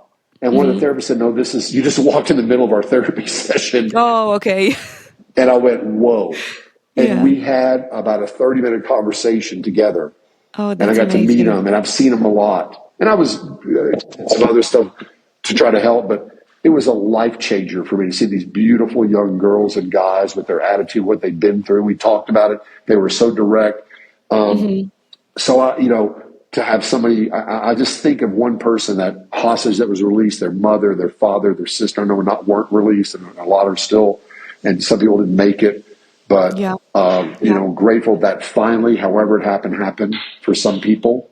And one of the therapists said, no, you just walked in the middle of our therapy session. Oh, okay. And I went, whoa. And Yeah. we had about a 30-minute conversation together. Oh, And I that's got to meet him, and I've seen him a lot. And I was some other stuff to try to help, but it was a life changer for me to see these beautiful young girls and guys with their attitude, what they've been through. We talked about it. They were so direct. So, to have somebody, I just think of one person, that hostage that was released, their mother, their father, their sister, I know weren't released, and a lot are still, and some people didn't make it. But, grateful that finally, however it happened for some people.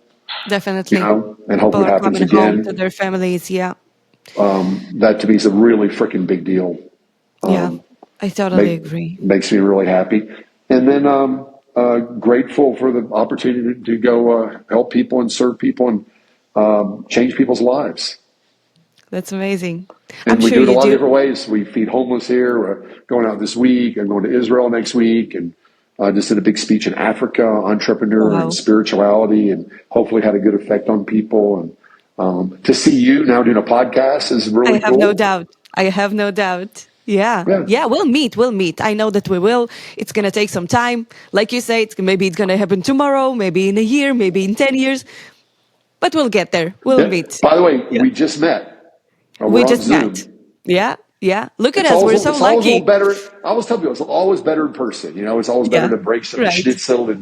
Definitely. And hopefully it happens again. Home to their families, yeah. That to me is a really freaking big deal. I totally agree. Makes me really happy. And then grateful for the opportunity to go help people and serve people and change people's lives. That's amazing. And we do it a lot of different ways. We feed homeless here. We're going out this week. I'm going to Israel next week. And just did a big speech in Africa, entrepreneur and spirituality, and hopefully had a good effect on people. And to see you now doing a podcast is really cool. I have no doubt. Yeah, we'll meet. I know that we will. It's going to take some time. Like you say, maybe it's going to happen tomorrow, maybe in a year, maybe in 10 years. But we'll get there. We'll meet. By the way, we just met. We just met. Yeah. Look at us. We're so lucky. I always tell people it's always better in person. It's always better to break some schnitzel and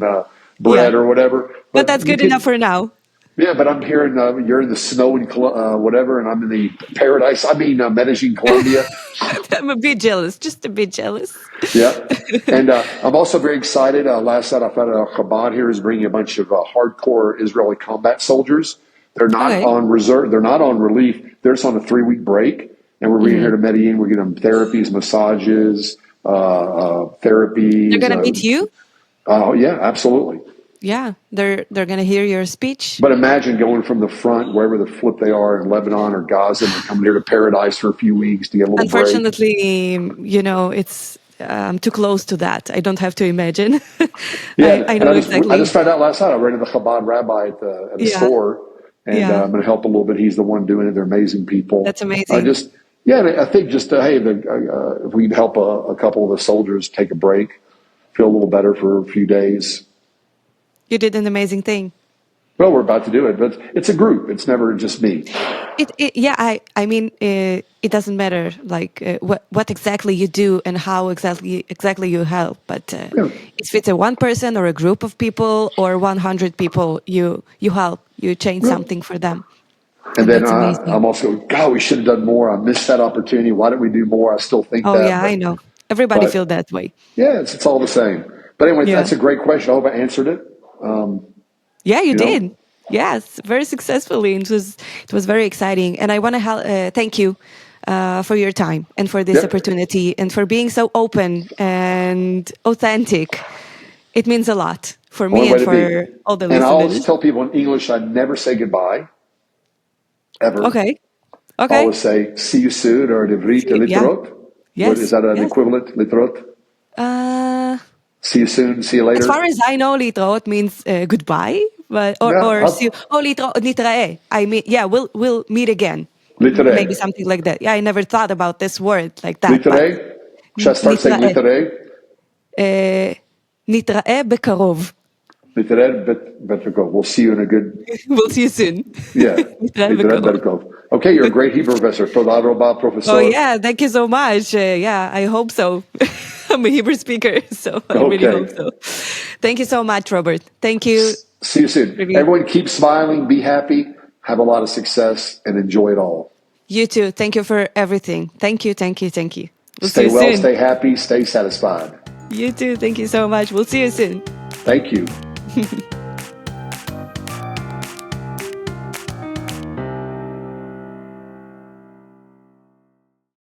bread or whatever. But that's good enough for now. Yeah, but I'm here you're in the snow in whatever, and I'm in the paradise. Medellin, Colombia. I'm a bit jealous, just a bit jealous. Yeah, and I'm also very excited. Last night I found out Chabad here is bringing a bunch of hardcore Israeli combat soldiers. They're not on reserve. They're not on relief. They're just on a 3-week break. And we're bringing here to Medellin. We're giving them therapies, massages, therapies. They're going to meet you? Oh, yeah, absolutely. Yeah, they're going to hear your speech. But imagine going from the front, wherever the flip they are, in Lebanon or Gaza, and coming here to paradise for a few weeks to get a little Unfortunately, it's I'm too close to that. I don't have to imagine. I know exactly. I just found out last night. I ran into the Chabad rabbi at the store, and I'm going to help a little bit. He's the one doing it. They're amazing people. That's amazing. I think just if we help a couple of the soldiers take a break, feel a little better for a few days. You did an amazing thing. Well, we're about to do it, but it's a group. It's never just me. It doesn't matter what exactly you do and how exactly you help. But if it's a one person or a group of people or 100 people, you help, you change something for them. And then I'm also, God, we should have done more. I missed that opportunity. Why didn't we do more? I still think that. Oh, yeah, I know. Everybody feels that way. Yeah, it's all the same. But anyway, that's a great question. I hope I answered it. You did. Yes, very successfully. It was very exciting. And I want to thank you for your time and for this opportunity and for being so open and authentic. It means a lot for me and for all the listeners. And I always tell people in English, I never say goodbye. Ever. Okay. I always say, see you soon, or Devrit litrot. Yes. Is that an equivalent, litrot? See you soon, see you later. As far as I know, litrot means goodbye, or see you. Oh, litrot, nitrae. I mean, we'll meet again. Litrae. Maybe something like that. Yeah, I never thought about this word like that. Litrae? Should I start saying litrae? Nitrae bekarov. We'll see you in a good... We'll see you soon. Yeah. Okay, you're a great Hebrew professor. Toda rabba, professor. Oh, yeah, thank you so much. I hope so. I'm a Hebrew speaker, so I really hope so. Thank you so much, Robert. Thank you. See you soon. Everyone keep smiling, be happy, have a lot of success, and enjoy it all. You too. Thank you for everything. Thank you. We'll stay well, stay happy, stay satisfied. You too. Thank you so much. We'll see you soon. Thank you.